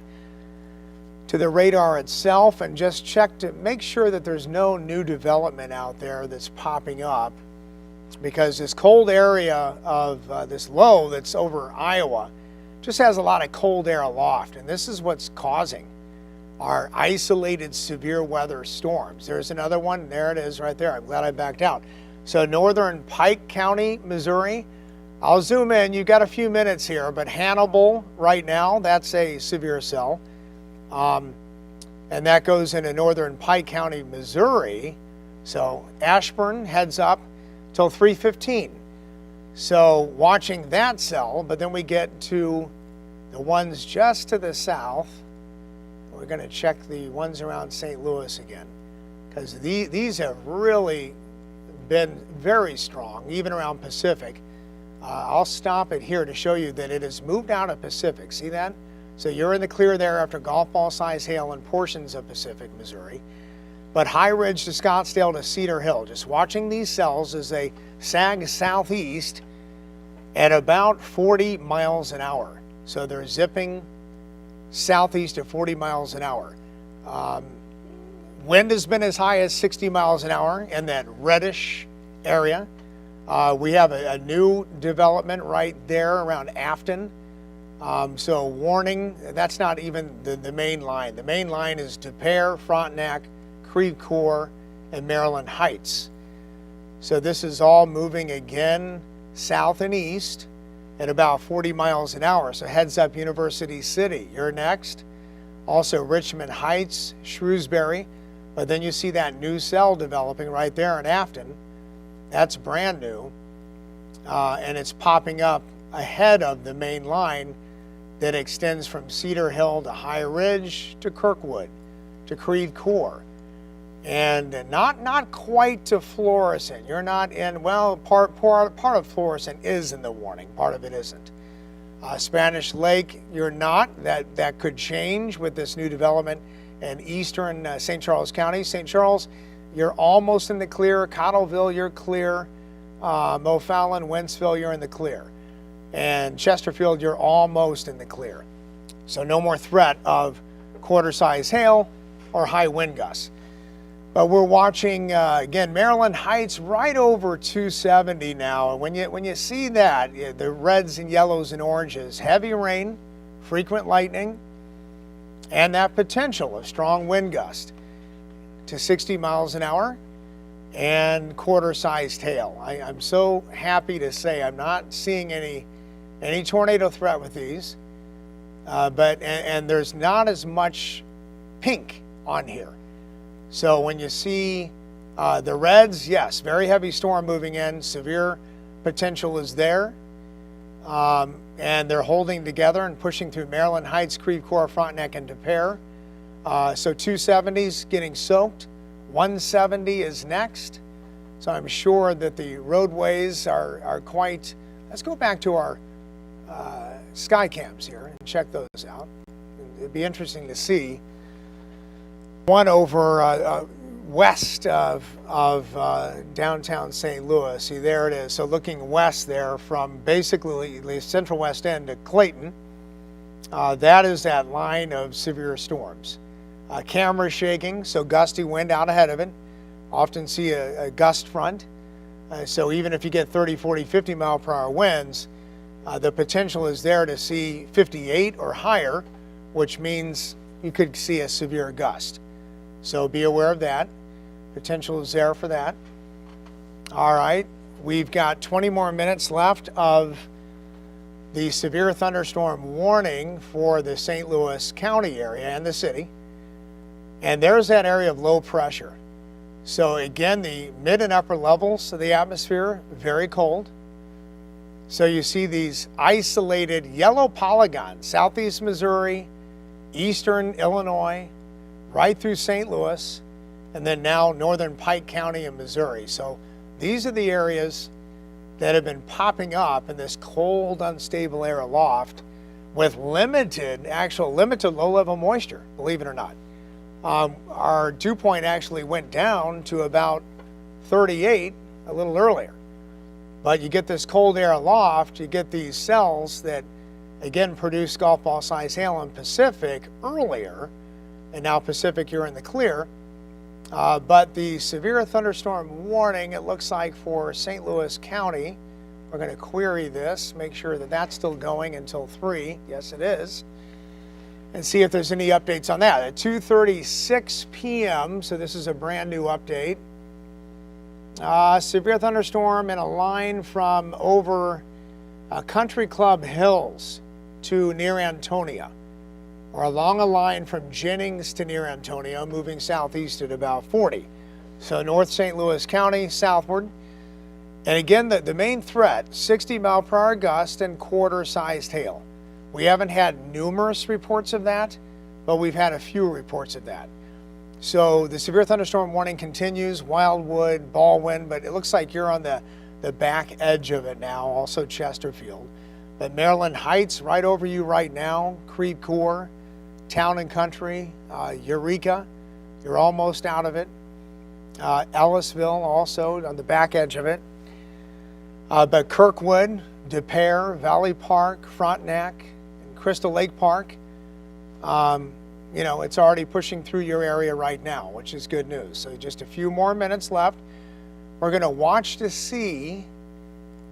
S1: to the radar itself and just check to make sure that there's no new development out there that's popping up, because this cold area of this low that's over Iowa just has a lot of cold air aloft, and this is what's causing our isolated severe weather storms. There's another one. There it is right there. I'm glad I backed out. So northern Pike County, Missouri. I'll zoom in. You've got a few minutes here, but Hannibal right now, that's a severe cell. And that goes into northern Pike County, Missouri. So Ashburn heads up till 3:15. So watching that cell, but then we get to the ones just to the south. We're going to check the ones around St. Louis again, because these have really been very strong, even around Pacific. I'll stop it here to show you that it has moved out of Pacific. See that? So you're in the clear there after golf ball size hail in portions of Pacific, Missouri. But High Ridge to Scottsdale to Cedar Hill, just watching these cells as they sag southeast at about 40 miles an hour. So they're zipping southeast at 40 miles an hour. Wind has been as high as 60 miles an hour in that reddish area. We have a new development right there around Afton. So warning, that's not even the main line. The main line is De Pere, Frontenac, Creve Coeur, and Maryland Heights. So this is all moving again south and east at about 40 miles an hour. So heads up University City, you're next. Also Richmond Heights, Shrewsbury, but then you see that new cell developing right there in Afton. That's brand new, and it's popping up ahead of the main line that extends from Cedar Hill to High Ridge to Kirkwood to Creve Coeur. And not quite to Florissant. You're not in, well, part of Florissant is in the warning, part of it isn't. Spanish Lake, you're not. That could change with this new development in eastern St. Charles County. St. Charles, you're almost in the clear. Cottleville, you're clear. O'Fallon, Wentzville, you're in the clear. And Chesterfield, you're almost in the clear. So no more threat of quarter-size hail or high wind gusts. But we're watching, again, Maryland Heights right over 270 now. And when you see that, the reds and yellows and oranges, heavy rain, frequent lightning, and that potential of strong wind gust to 60 miles an hour and quarter-sized hail. I'm so happy to say I'm not seeing any tornado threat with these, but there's not as much pink on here. So when you see the reds, yes, very heavy storm moving in, severe potential is there, and they're holding together and pushing through Maryland Heights, Creve Coeur, Frontenac, and De Pere. So 270's getting soaked, 170 is next. So I'm sure that the roadways are quite, let's go back to our sky cams here and check those out. It'd be interesting to see. One over west of downtown St. Louis. See, there it is. So looking west there from basically the central west end to Clayton, that is that line of severe storms. Camera shaking, so gusty wind out ahead of it. Often see a gust front. So even if you get 30, 40, 50 mile per hour winds, the potential is there to see 58 or higher, which means you could see a severe gust. So be aware of that. Potential is there for that. All right, we've got 20 more minutes left of the severe thunderstorm warning for the St. Louis County area and the city. And there's that area of low pressure. So again, the mid and upper levels of the atmosphere, very cold. So you see these isolated yellow polygons, southeast Missouri, eastern Illinois, right through St. Louis, and then now northern Pike County in Missouri. So these are the areas that have been popping up in this cold, unstable air aloft with limited low-level moisture, believe it or not. Our dew point actually went down to about 38 a little earlier. But you get this cold air aloft, you get these cells that, again, produce golf ball size hail in Pacific earlier, and now Pacific, you're in the clear. But the severe thunderstorm warning, it looks like for St. Louis County, we're going to query this, make sure that that's still going until 3. Yes, it is. And see if there's any updates on that. At 2:36 p.m., so this is a brand new update. Severe thunderstorm in a line from over Country Club Hills to near Antonia, or along a line from Jennings to near Antonia, moving southeast at about 40. So North St. Louis County, southward. And again, the main threat, 60 mile per hour gust and quarter-sized hail. We haven't had numerous reports of that, but we've had a few reports of that. So the severe thunderstorm warning continues, Wildwood, Baldwin, but it looks like you're on the back edge of it now, also Chesterfield. But Maryland Heights, right over you right now, Creve Coeur, Town and Country, Eureka, you're almost out of it. Ellisville also on the back edge of it. But Kirkwood, De Pere, Valley Park, Frontenac, and Crystal Lake Park, you know, it's already pushing through your area right now, which is good news. So just a few more minutes left. We're going to watch to see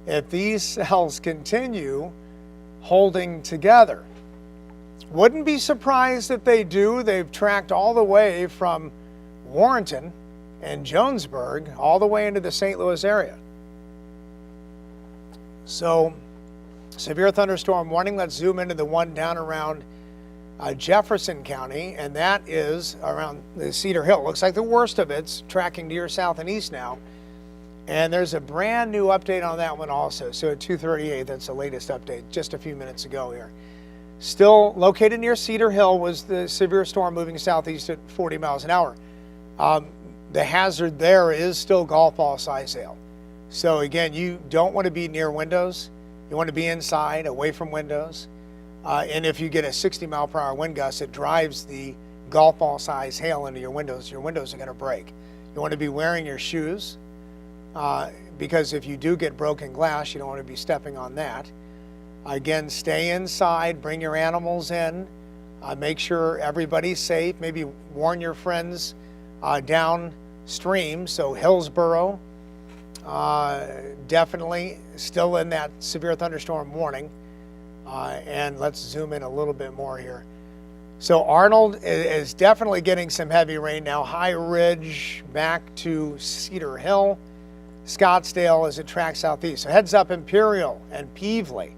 S1: if these cells continue holding together. Wouldn't be surprised if they do. They've tracked all the way from Warrenton and Jonesburg all the way into the St. Louis area. So, severe thunderstorm warning. Let's zoom into the one down around Jefferson County, and that is around the Cedar Hill. Looks like the worst of it's tracking to your south and east now. And there's a brand new update on that one also. So at 2:38, that's the latest update just a few minutes ago here. Still located near Cedar Hill was the severe storm moving southeast at 40 miles an hour. The hazard there is still golf ball size hail. So again, you don't want to be near windows. You want to be inside, away from windows. And if you get a 60-mile-per-hour wind gust, it drives the golf ball size hail into your windows. Your windows are going to break. You want to be wearing your shoes because if you do get broken glass, you don't want to be stepping on that. Again, stay inside, bring your animals in, make sure everybody's safe, maybe warn your friends downstream. So Hillsborough, definitely still in that severe thunderstorm warning. And let's zoom in a little bit more here. So Arnold is definitely getting some heavy rain now. High Ridge back to Cedar Hill, Scottsdale as it tracks southeast. So heads up Imperial and Peevely.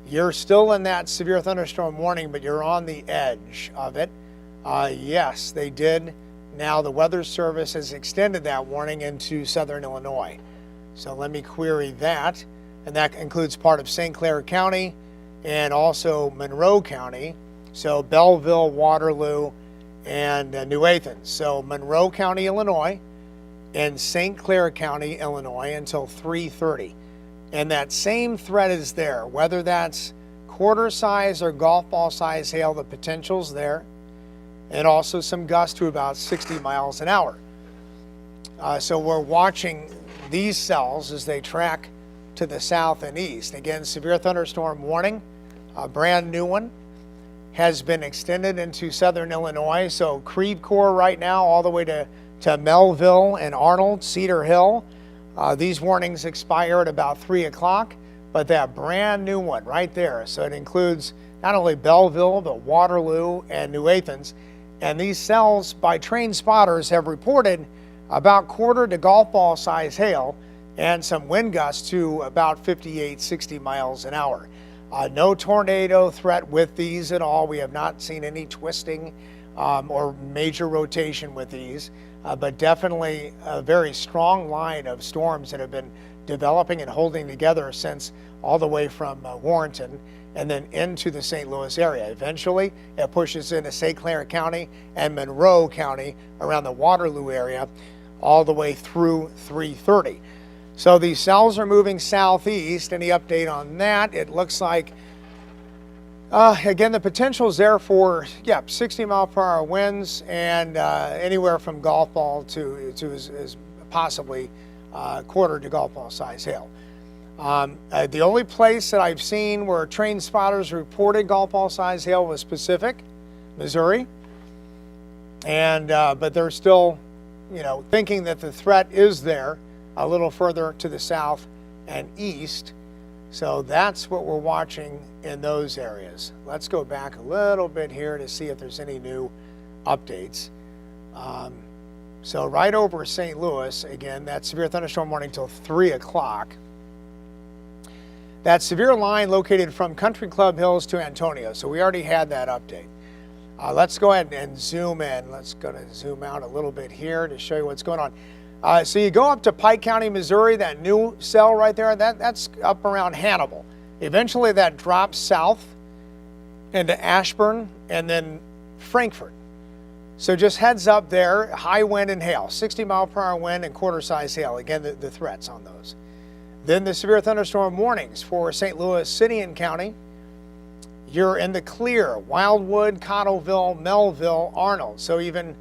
S1: You're still in that severe thunderstorm warning, but you're on the edge of it. Yes, they did. Now the Weather Service has extended that warning into southern Illinois. So let me query that. And that includes part of St. Clair County and also Monroe County. So Belleville, Waterloo, and New Athens. So Monroe County, Illinois, and St. Clair County, Illinois until 3:30. And that same threat is there, whether that's quarter size or golf ball size hail, the potential's there, and also some gusts to about 60 miles an hour. So we're watching these cells as they track to the south and east. Again, severe thunderstorm warning, a brand new one, has been extended into southern Illinois. So Creve Coeur right now all the way to Melville and Arnold, Cedar Hill. These warnings expire at about 3 o'clock, but that brand new one right there. So it includes not only Belleville, but Waterloo and New Athens. And these cells by trained spotters have reported about quarter to golf ball size hail and some wind gusts to about 58, 60 miles an hour. No tornado threat with these at all. We have not seen any twisting or major rotation with these. But definitely a very strong line of storms that have been developing and holding together since all the way from Warrenton and then into the St. Louis area. Eventually, it pushes into St. Clair County and Monroe County around the Waterloo area all the way through 3:30. So these cells are moving southeast. Any update on that? It looks like again, the potential is there for, 60-mile-per-hour winds and anywhere from golf ball to as possibly quarter to golf ball size hail. The only place that I've seen where trained spotters reported golf ball size hail was Pacific, Missouri. And but they're still, thinking that the threat is there a little further to the south and east. So that's what we're watching in those areas. Let's go back a little bit here to see if there's any new updates. So right over St. Louis, again, that severe thunderstorm warning till 3 o'clock. That severe line located from Country Club Hills to Antonio. So we already had that update. Let's go ahead and zoom in. Let's go to zoom out a little bit here to show you what's going on. So you go up to Pike County, Missouri, that new cell right there, that's up around Hannibal. Eventually that drops south into Ashburn and then Frankfort. So just heads up there, high wind and hail, 60-mile-per-hour wind and quarter-size hail. Again, the threats on those. Then the severe thunderstorm warnings for St. Louis City and County. You're in the clear, Wildwood, Cottleville, Melville, Arnold. So even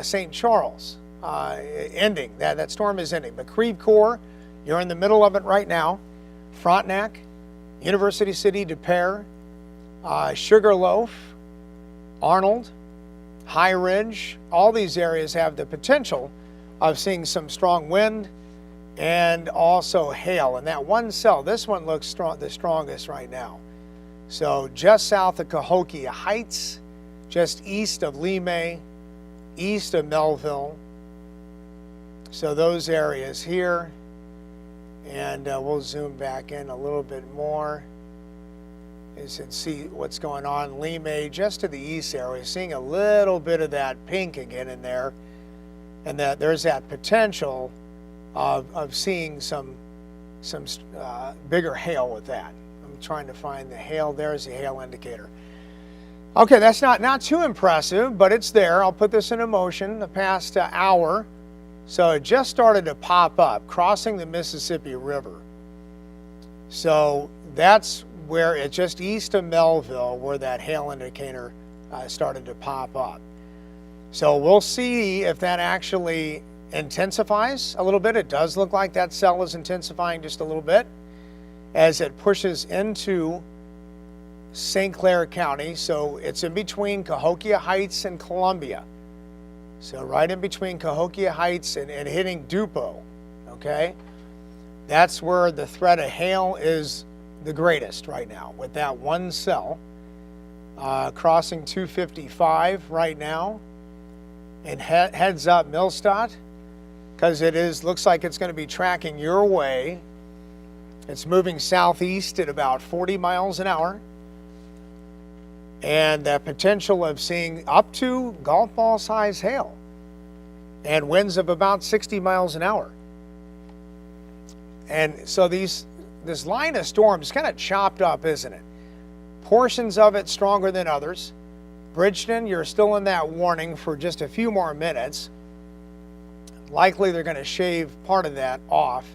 S1: St. Charles. Ending. That storm is ending. But Creve Coeur, you're in the middle of it right now. Frontenac, University City, Des Peres, Sugarloaf, Arnold, High Ridge. All these areas have the potential of seeing some strong wind and also hail. And that one cell, this one looks the strongest right now. So just south of Cahokia Heights, just east of Lemay, east of Melville. So those areas here. And we'll zoom back in a little bit more and see what's going on. Lemay, just to the east there, we're seeing a little bit of that pink again in there. And that there's that potential of seeing some bigger hail with that. I'm trying to find the hail. There's the hail indicator. Okay, that's not too impressive, but it's there. I'll put this into motion the past hour. So it just started to pop up, crossing the Mississippi River. So that's where it's just east of Melville where that hail indicator started to pop up. So we'll see if that actually intensifies a little bit. It does look like that cell is intensifying just a little bit as it pushes into St. Clair County. So it's in between Cahokia Heights and Columbia. So right in between Cahokia Heights and hitting Dupo, okay? That's where the threat of hail is the greatest right now with that one cell crossing 255 right now. And heads up Millstadt, because looks like it's going to be tracking your way. It's moving southeast at about 40 miles an hour. And the potential of seeing up to golf ball size hail and winds of about 60 miles an hour. And so this line of storms is kind of chopped up, isn't it? Portions of it stronger than others. Bridgeton, you're still in that warning for just a few more minutes. Likely they're going to shave part of that off.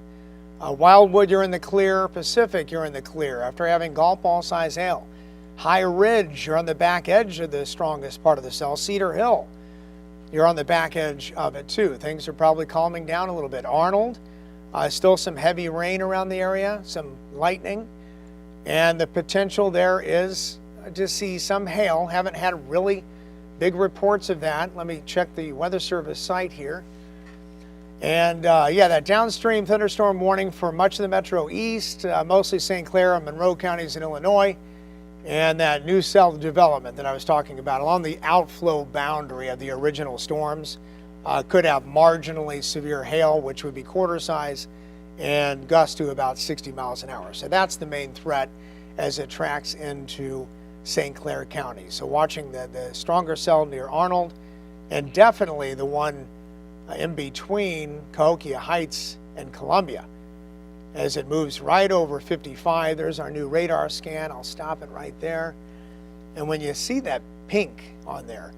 S1: Wildwood, you're in the clear. Pacific, you're in the clear after having golf ball size hail. High Ridge, you're on the back edge of the strongest part of the cell. Cedar Hill, you're on the back edge of it too. Things are probably calming down a little bit. Arnold, still some heavy rain around the area, some lightning. And the potential there is to see some hail. Haven't had really big reports of that. Let me check the Weather Service site here. And yeah, that downstream thunderstorm warning for much of the Metro East, mostly St. Clair and Monroe counties in Illinois. And that new cell development that I was talking about along the outflow boundary of the original storms could have marginally severe hail, which would be quarter size and gusts to about 60 miles an hour. So that's the main threat as it tracks into St. Clair County. So watching the stronger cell near Arnold, and definitely the one in between Cahokia Heights and Columbia. As it moves right over 55, there's our new radar scan. I'll stop it right there. And when you see that pink on there,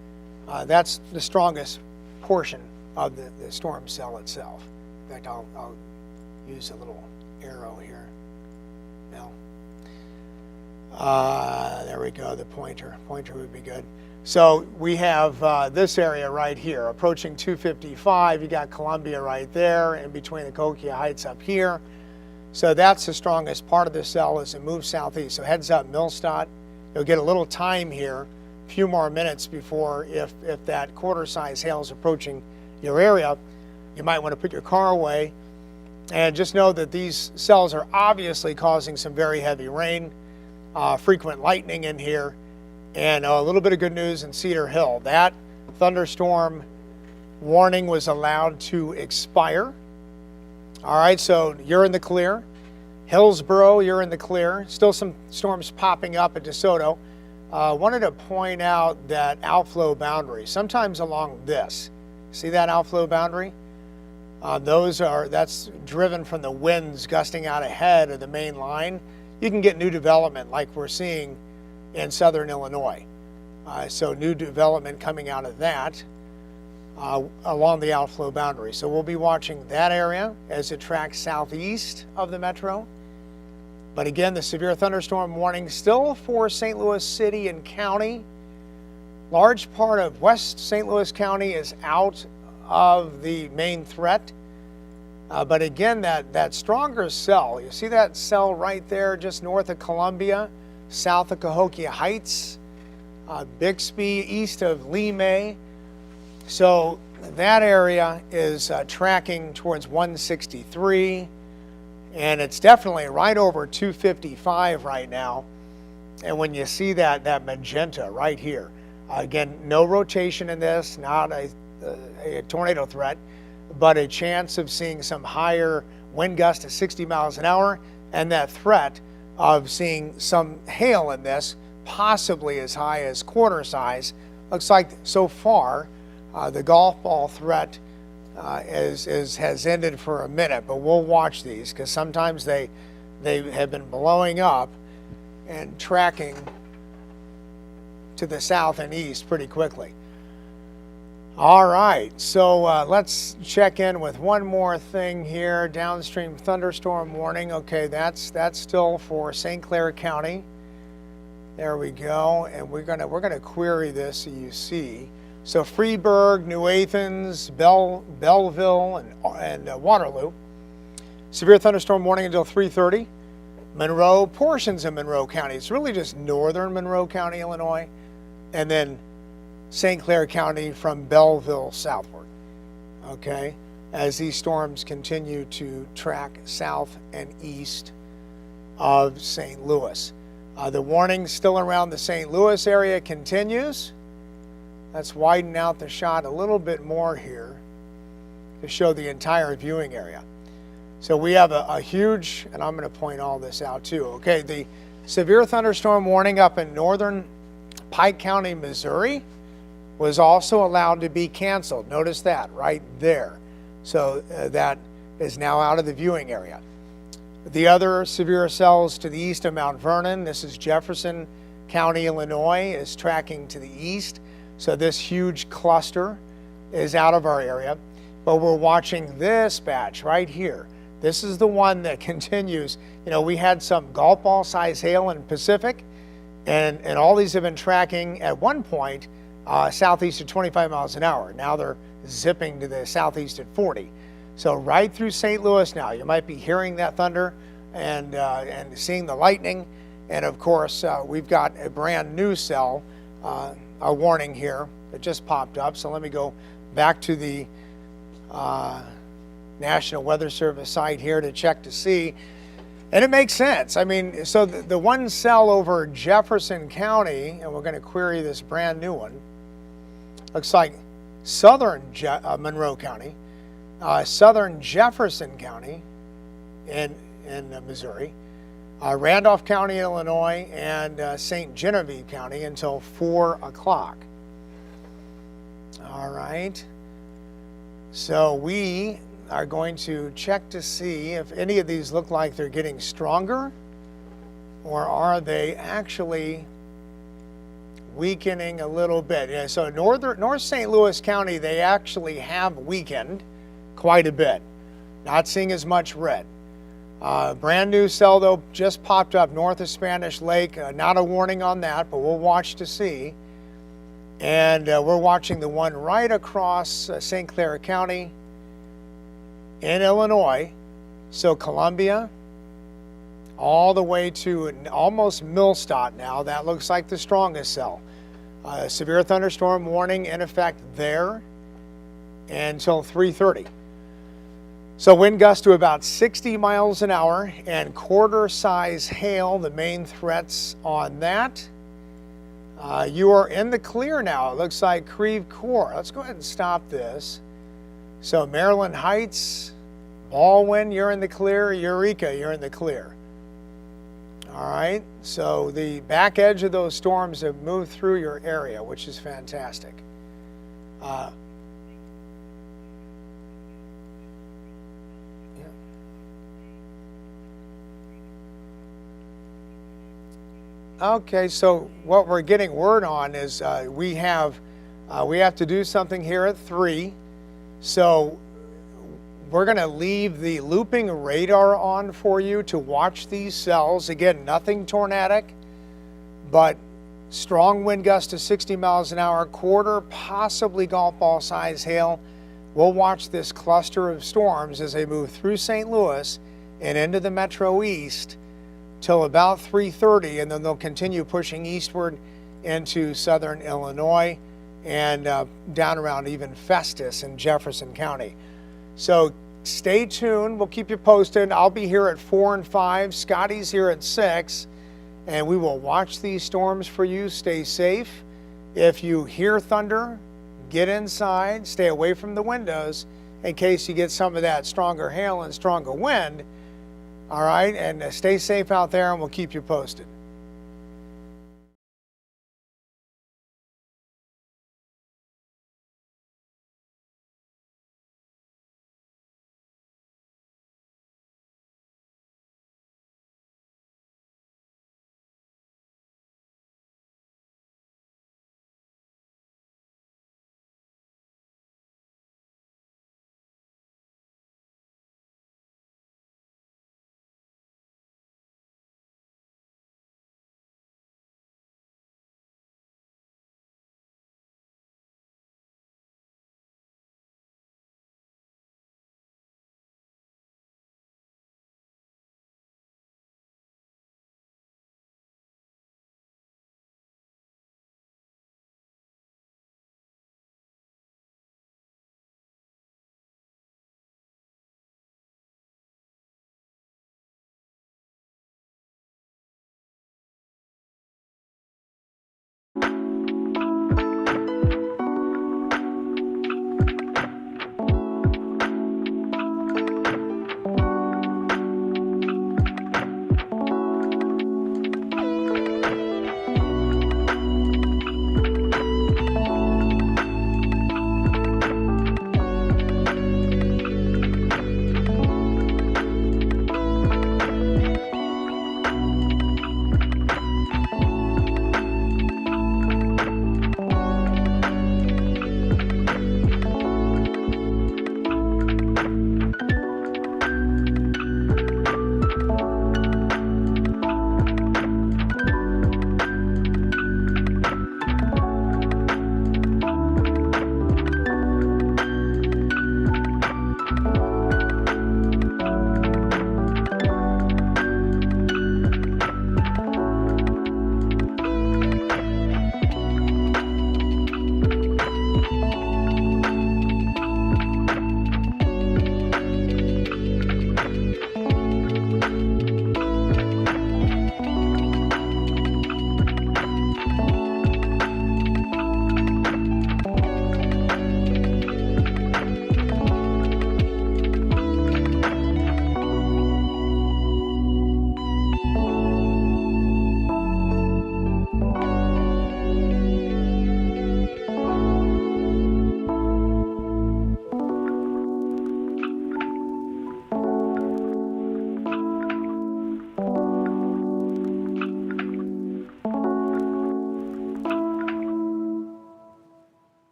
S1: that's the strongest portion of the storm cell itself. In fact, I'll use a little arrow here. No. There we go, the pointer. Pointer would be good. So we have this area right here, approaching 255. You got Columbia right there, in between the Cahokia Heights up here. So that's the strongest part of the cell as it moves southeast. So heads up Millstadt. You'll get a little time here, a few more minutes before if that quarter size hail is approaching your area, you might want to put your car away. And just know that these cells are obviously causing some very heavy rain, frequent lightning in here, and a little bit of good news in Cedar Hill. That thunderstorm warning was allowed to expire. All right, so you're in the clear. Hillsboro, you're in the clear. Still some storms popping up at DeSoto. Wanted to point out that outflow boundary. Sometimes along this. See that outflow boundary? That's driven from the winds gusting out ahead of the main line. You can get new development like we're seeing in southern Illinois. So new development coming out of that. Along the outflow boundary. So we'll be watching that area as it tracks southeast of the metro. But again, the severe thunderstorm warning still for St. Louis City and County. Large part of West St. Louis County is out of the main threat. But again, that stronger cell, you see that cell right there just north of Columbia, south of Cahokia Heights, Bixby, east of Lemay. So that area is tracking towards 163, and it's definitely right over 255 right now. And when you see that magenta right here, again, no rotation in this, not a tornado threat, but a chance of seeing some higher wind gusts to 60 miles an hour, and that threat of seeing some hail in this, possibly as high as quarter size. Looks like so far the golf ball threat has ended for a minute, but we'll watch these because sometimes they have been blowing up and tracking to the south and east pretty quickly. All right, so let's check in with one more thing here. Downstream thunderstorm warning. Okay, that's still for St. Clair County. There we go, and we're gonna query this so you see. So Freeburg, New Athens, Belleville, and Waterloo. Severe thunderstorm warning until 3:30. Monroe, portions of Monroe County. It's really just northern Monroe County, Illinois, and then St. Clair County from Belleville southward. Okay, as these storms continue to track south and east of St. Louis. The warning still around the St. Louis area continues. Let's widen out the shot a little bit more here to show the entire viewing area. So we have a huge, and I'm going to point all this out too. Okay, the severe thunderstorm warning up in northern Pike County, Missouri was also allowed to be canceled. Notice that right there. So that is now out of the viewing area. The other severe cells to the east of Mount Vernon, this is Jefferson County, Illinois, is tracking to the east. So this huge cluster is out of our area. But we're watching this batch right here. This is the one that continues. You know, we had some golf ball size hail in Pacific, and all these have been tracking at one point southeast at 25 miles an hour. Now they're zipping to the southeast at 40. So right through St. Louis now, you might be hearing that thunder and seeing the lightning. And of course, we've got a brand new cell, a warning here that just popped up. So let me go back to the National Weather Service site here to check to see. And it makes sense. I mean, so the one cell over Jefferson County, and we're going to query this brand new one, looks like southern Monroe County, southern Jefferson County in Missouri, Randolph County, Illinois, and St. Genevieve County until 4 o'clock. All right. So we are going to check to see if any of these look like they're getting stronger, or are they actually weakening a little bit. Yeah, so North St. Louis County, they actually have weakened quite a bit. Not seeing as much red. Brand new cell though just popped up north of Spanish Lake. Not a warning on that, but we'll watch to see. And we're watching the one right across St. Clair County in Illinois. So Columbia, all the way to almost Millstadt now. That looks like the strongest cell. Severe thunderstorm warning in effect there until 3:30. So wind gusts to about 60 miles an hour and quarter size hail, the main threats on that. You are in the clear now. It looks like Creve Coeur. Let's go ahead and stop this. So Maryland Heights, Baldwin, you're in the clear. Eureka, you're in the clear. All right, so the back edge of those storms have moved through your area, which is fantastic. Okay, so what we're getting word on is we have to do something here at 3. So we're going to leave the looping radar on for you to watch these cells. Again, nothing tornadic, but strong wind gusts to 60 miles an hour, quarter, possibly golf ball size hail. We'll watch this cluster of storms as they move through St. Louis and into the Metro East till about 3:30, and then they'll continue pushing eastward into southern Illinois and down around even Festus in Jefferson County. So stay tuned. We'll keep you posted. I'll be here at 4 and 5. Scotty's here at 6. And we will watch these storms for you. Stay safe. If you hear thunder, get inside. Stay away from the windows in case you get some of that stronger hail and stronger wind. All right? And stay safe out there, and we'll keep you posted.